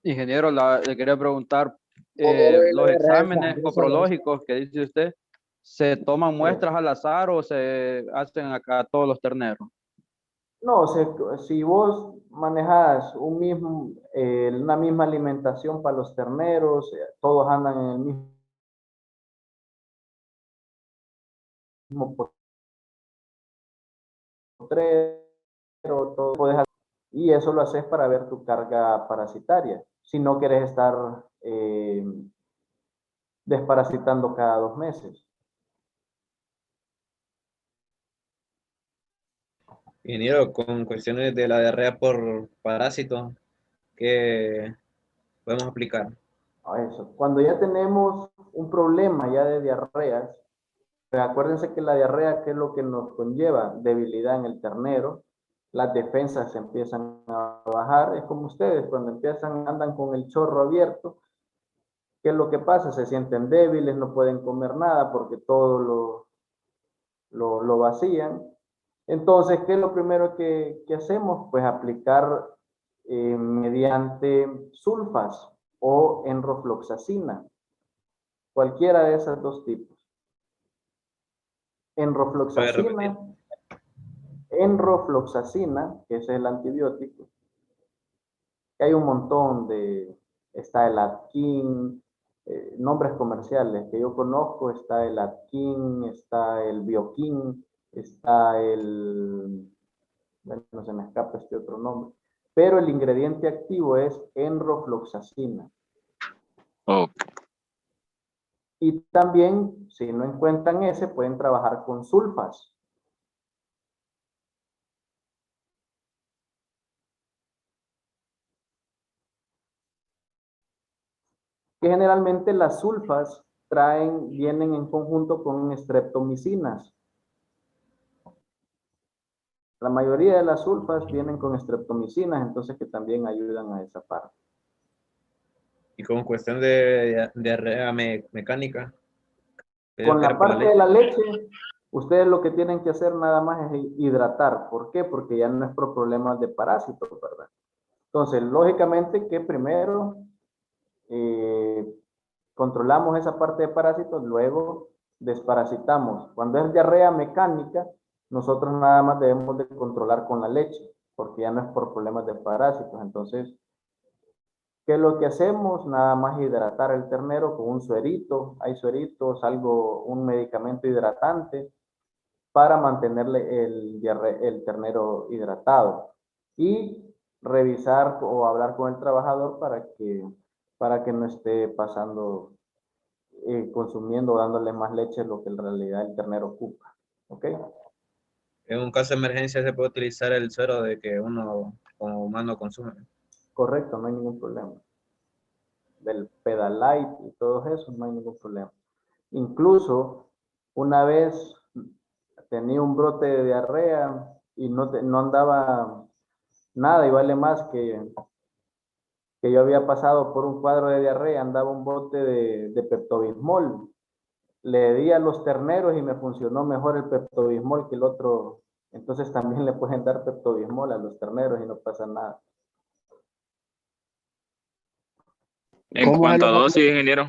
Ingeniero, le quería preguntar, los exámenes coprológicos que dice usted, ¿se toman muestras al azar o se hacen acá todos los terneros? No, si vos manejas una misma alimentación para los terneros, todos andan en el mismo potrero, todo puedes hacer, y eso lo haces para ver tu carga parasitaria. Si no quieres estar desparasitando cada 2 meses. Ingeniero, con cuestiones de la diarrea por parásito, ¿qué podemos aplicar? A eso. Cuando ya tenemos un problema ya de diarreas, pues acuérdense que la diarrea, ¿qué es lo que nos conlleva? Debilidad en el ternero, las defensas se empiezan a bajar, es como ustedes, cuando andan con el chorro abierto, ¿qué es lo que pasa? Se sienten débiles, no pueden comer nada porque todo lo vacían. Entonces, ¿qué es lo primero que hacemos? Pues aplicar mediante sulfas o enrofloxacina, cualquiera de esos 2 tipos. Enrofloxacina, que es el antibiótico, que hay un montón está el Atkin, nombres comerciales que yo conozco, está el Atkin, está el Biokin, está bueno, no se me escapa este otro nombre, pero el ingrediente activo es enrofloxacina. Y también, si no encuentran ese, pueden trabajar con sulfas. Que generalmente las sulfas vienen en conjunto con streptomicinas. La mayoría de las sulfas vienen con streptomicinas, entonces que también ayudan a esa parte. Y con cuestión de diarrea mecánica. Con la parte de la leche, ustedes lo que tienen que hacer nada más es hidratar. ¿Por qué? Porque ya no es por problemas de parásitos, ¿verdad? Entonces, lógicamente que primero controlamos esa parte de parásitos, luego desparasitamos. Cuando es diarrea mecánica, nosotros nada más debemos de controlar con la leche, porque ya no es por problemas de parásitos. Entonces, ¿qué es lo que hacemos? Nada más hidratar el ternero con un suerito. Hay sueritos, un medicamento hidratante para mantenerle el ternero hidratado. Y revisar o hablar con el trabajador para que no esté pasando, consumiendo o dándole más leche de lo que en realidad el ternero ocupa. ¿Ok? En un caso de emergencia se puede utilizar el suero de que uno como humano consume. Correcto, no hay ningún problema. Del Pedalite y todo eso, no hay ningún problema. Incluso, una vez tenía un brote de diarrea y no andaba nada, y vale más que yo había pasado por un cuadro de diarrea, andaba un bote de Pepto-Bismol. Le di a los terneros y me funcionó mejor el Pepto-Bismol que el otro. Entonces también le pueden dar Pepto-Bismol a los terneros y no pasa nada. En cuanto a dosis, ingeniero.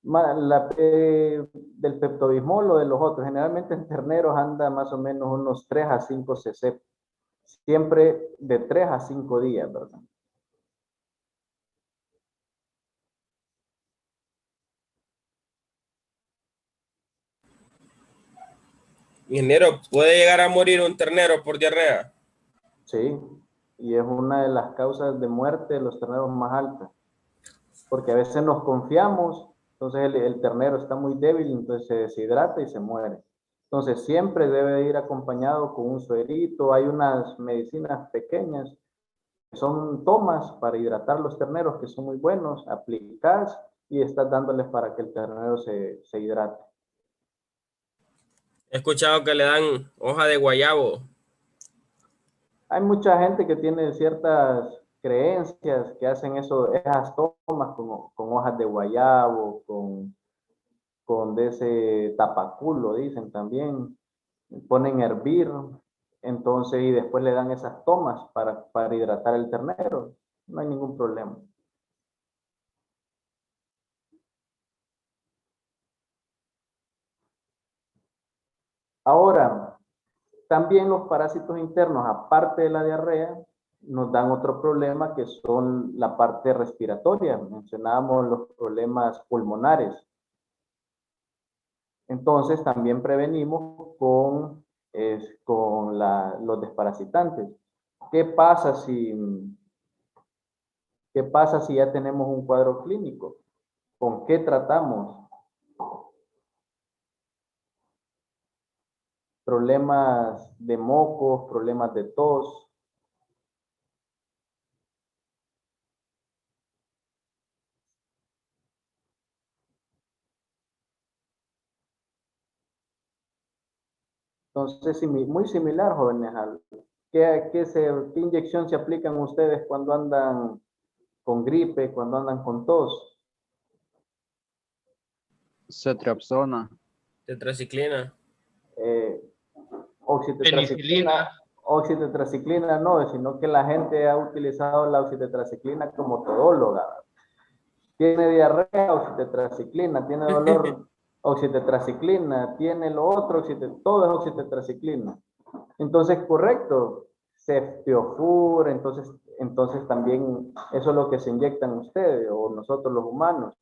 Del Pepto-Bismol o de los otros. Generalmente en terneros anda más o menos unos 3 a 5 cc. Siempre de 3 a 5 días, ¿verdad? Ingeniero, ¿puede llegar a morir un ternero por diarrea? Sí, y es una de las causas de muerte de los terneros más altas. Porque a veces nos confiamos, entonces el ternero está muy débil, entonces se deshidrata y se muere. Entonces siempre debe ir acompañado con un suerito. Hay unas medicinas pequeñas son tomas para hidratar los terneros que son muy buenos, aplicas y estás dándoles para que el ternero se hidrate. He escuchado que le dan hoja de guayabo. Hay mucha gente que tiene ciertas creencias que hacen esas tomas con hojas de guayabo, con de ese tapaculo, dicen también. Ponen a hervir, entonces, y después le dan esas tomas para hidratar el ternero. No hay ningún problema. Ahora, también los parásitos internos, aparte de la diarrea, nos dan otro problema que son la parte respiratoria. Mencionábamos los problemas pulmonares. Entonces, también prevenimos con los desparasitantes. ¿Qué pasa si ya tenemos un cuadro clínico? ¿Con qué tratamos? Problemas de mocos, problemas de tos. Entonces, muy similar, jóvenes. ¿Qué inyección se aplican ustedes cuando andan con gripe, cuando andan con tos? Cetreaxona. Tetraciclina. Oxitetraciclina. Oxitetraciclina no, sino que la gente ha utilizado la oxitetraciclina como todóloga. Tiene diarrea, oxitetraciclina, tiene dolor, oxitetraciclina, tiene lo otro, todo es oxitetraciclina. Entonces, correcto, ceftiofur, entonces también eso es lo que se inyectan ustedes o nosotros los humanos.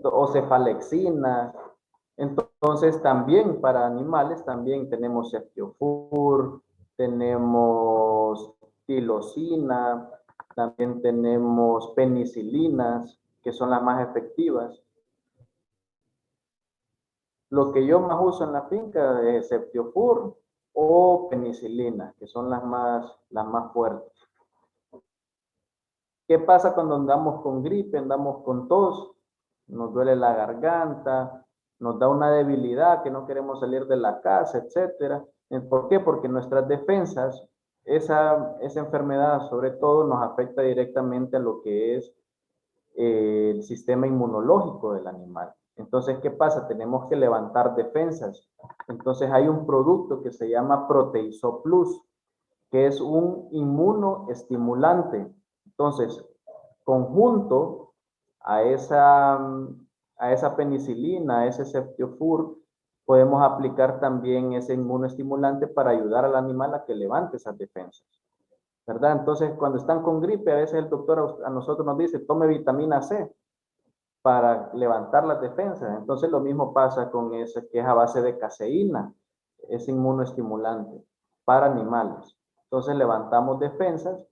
O cefalexina. Entonces, también para animales también tenemos ceftiofur, tenemos tilosina, también tenemos penicilinas, que son las más efectivas. Lo que yo más uso en la finca es ceftiofur o penicilina, que son las más fuertes. ¿Qué pasa cuando andamos con gripe, andamos con tos? Nos duele la garganta, nos da una debilidad que no queremos salir de la casa, etcétera. ¿Por qué? Porque nuestras defensas, esa enfermedad sobre todo nos afecta directamente a lo que es el sistema inmunológico del animal. Entonces, ¿qué pasa? Tenemos que levantar defensas. Entonces, hay un producto que se llama Proteisol Plus, que es un inmunoestimulante. Entonces, conjunto a esa penicilina, a ese ceftiofur, podemos aplicar también ese inmunoestimulante para ayudar al animal a que levante esas defensas, ¿verdad? Entonces, cuando están con gripe, a veces el doctor a nosotros nos dice, tome vitamina C para levantar las defensas. Entonces, lo mismo pasa con ese que es a base de caseína, es inmunoestimulante para animales. Entonces, levantamos defensas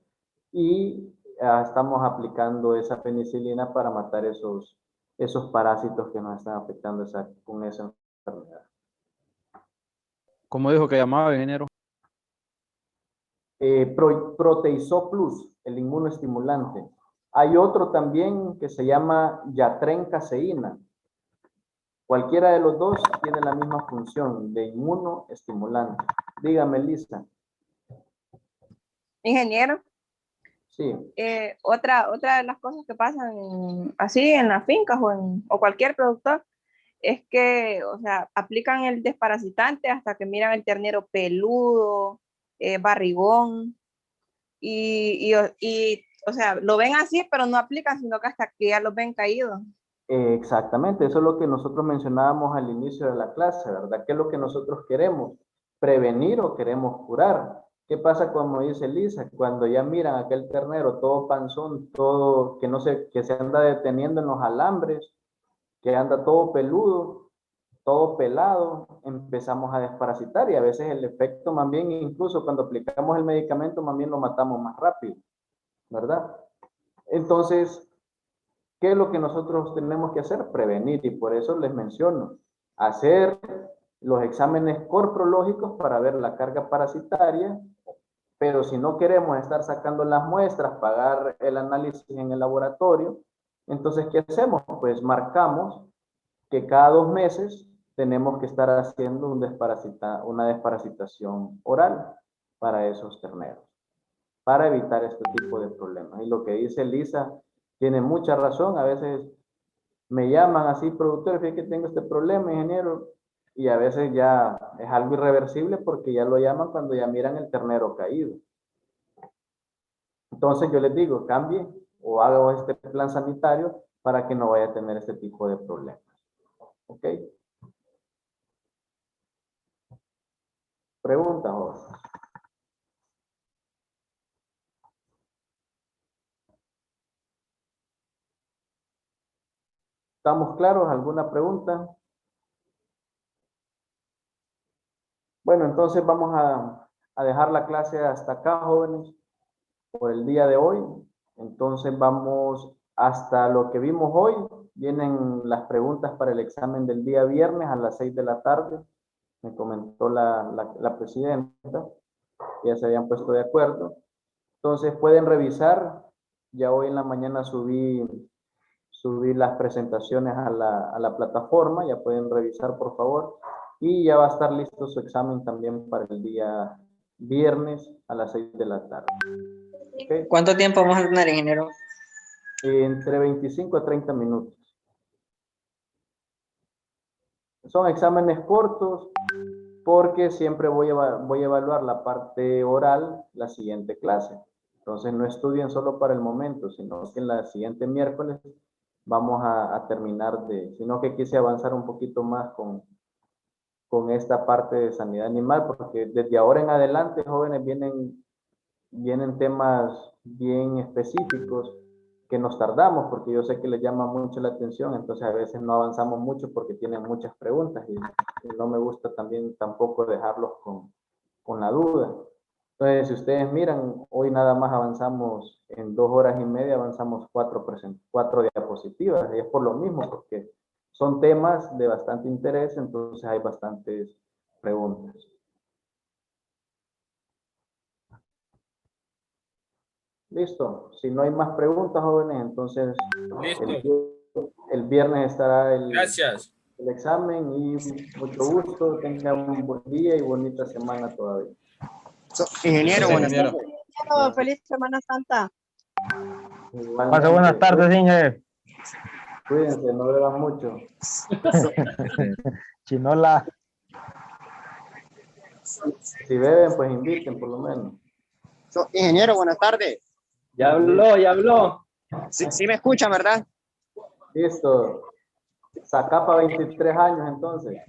y estamos aplicando esa penicilina para matar esos parásitos que nos están afectando con esa enfermedad. ¿Cómo dijo que llamaba, ingeniero? Proteisol Plus, el inmunoestimulante. Hay otro también que se llama Yatren caseína. Cualquiera de los dos tiene la misma función de inmunoestimulante. Dígame, Lisa. Ingeniero. Sí. Otra de las cosas que pasan así en las fincas o cualquier productor es que, o sea, aplican el desparasitante hasta que miran el ternero peludo, barrigón, o sea, lo ven así, pero no aplican, sino que hasta que ya los ven caídos. Exactamente, eso es lo que nosotros mencionábamos al inicio de la clase, ¿verdad? ¿Qué es lo que nosotros queremos? ¿Prevenir o queremos curar? ¿Qué pasa como dice Lisa? Cuando ya miran aquel ternero todo panzón, todo que se anda deteniendo en los alambres, que anda todo peludo, todo pelado, empezamos a desparasitar y a veces el efecto más bien, incluso cuando aplicamos el medicamento, más bien lo matamos más rápido, ¿verdad? Entonces, ¿qué es lo que nosotros tenemos que hacer? Prevenir, y por eso les menciono, hacer los exámenes corprológicos para ver la carga parasitaria, Pero si no queremos estar sacando las muestras, pagar el análisis en el laboratorio, entonces, ¿qué hacemos? Pues marcamos que cada 2 meses tenemos que estar haciendo una desparasitación oral para esos terneros, para evitar este tipo de problemas. Y lo que dice Lisa tiene mucha razón. A veces me llaman así, productores, fíjate que tengo este problema, ingeniero, y a veces ya es algo irreversible porque ya lo llaman cuando ya miran el ternero caído. Entonces yo les digo, cambie o haga este plan sanitario para que no vaya a tener este tipo de problemas. ¿Ok? Pregunta, Jorge. ¿Estamos claros? ¿Alguna pregunta? Bueno, entonces vamos a dejar la clase hasta acá, jóvenes, por el día de hoy. Entonces vamos hasta lo que vimos hoy. Vienen las preguntas para el examen del día viernes a las 6 de la tarde. Me comentó la presidenta. Ya se habían puesto de acuerdo. Entonces pueden revisar. Ya hoy en la mañana subí las presentaciones a la plataforma. Ya pueden revisar, por favor. Y ya va a estar listo su examen también para el día viernes a las 6 de la tarde. ¿Okay? ¿Cuánto tiempo vamos a tener, ingeniero? Entre 25 a 30 minutos. Son exámenes cortos porque siempre voy a evaluar la parte oral la siguiente clase. Entonces no estudien solo para el momento, sino que en la siguiente miércoles vamos a terminar sino que quise avanzar un poquito más con esta parte de sanidad animal, porque desde ahora en adelante, jóvenes, vienen temas bien específicos que nos tardamos, porque yo sé que les llama mucho la atención, entonces a veces no avanzamos mucho porque tienen muchas preguntas y no me gusta también tampoco dejarlos con la duda. Entonces, si ustedes miran, hoy nada más avanzamos en 2 horas y media, avanzamos 4 diapositivas, y es por lo mismo, porque son temas de bastante interés, entonces hay bastantes preguntas. Listo. Si no hay más preguntas, jóvenes, entonces el viernes estará el examen y mucho gusto. Tengan un buen día y bonita semana todavía. Ingeniero, buenas tardes. Feliz Semana Santa. Pase buenas tardes, Inge. Cuídense, no beban mucho. Chinola. Si beben, pues inviten por lo menos. Ingeniero, buenas tardes. Ya habló. Sí me escuchan, ¿verdad? Listo. Zacapa 23 años entonces.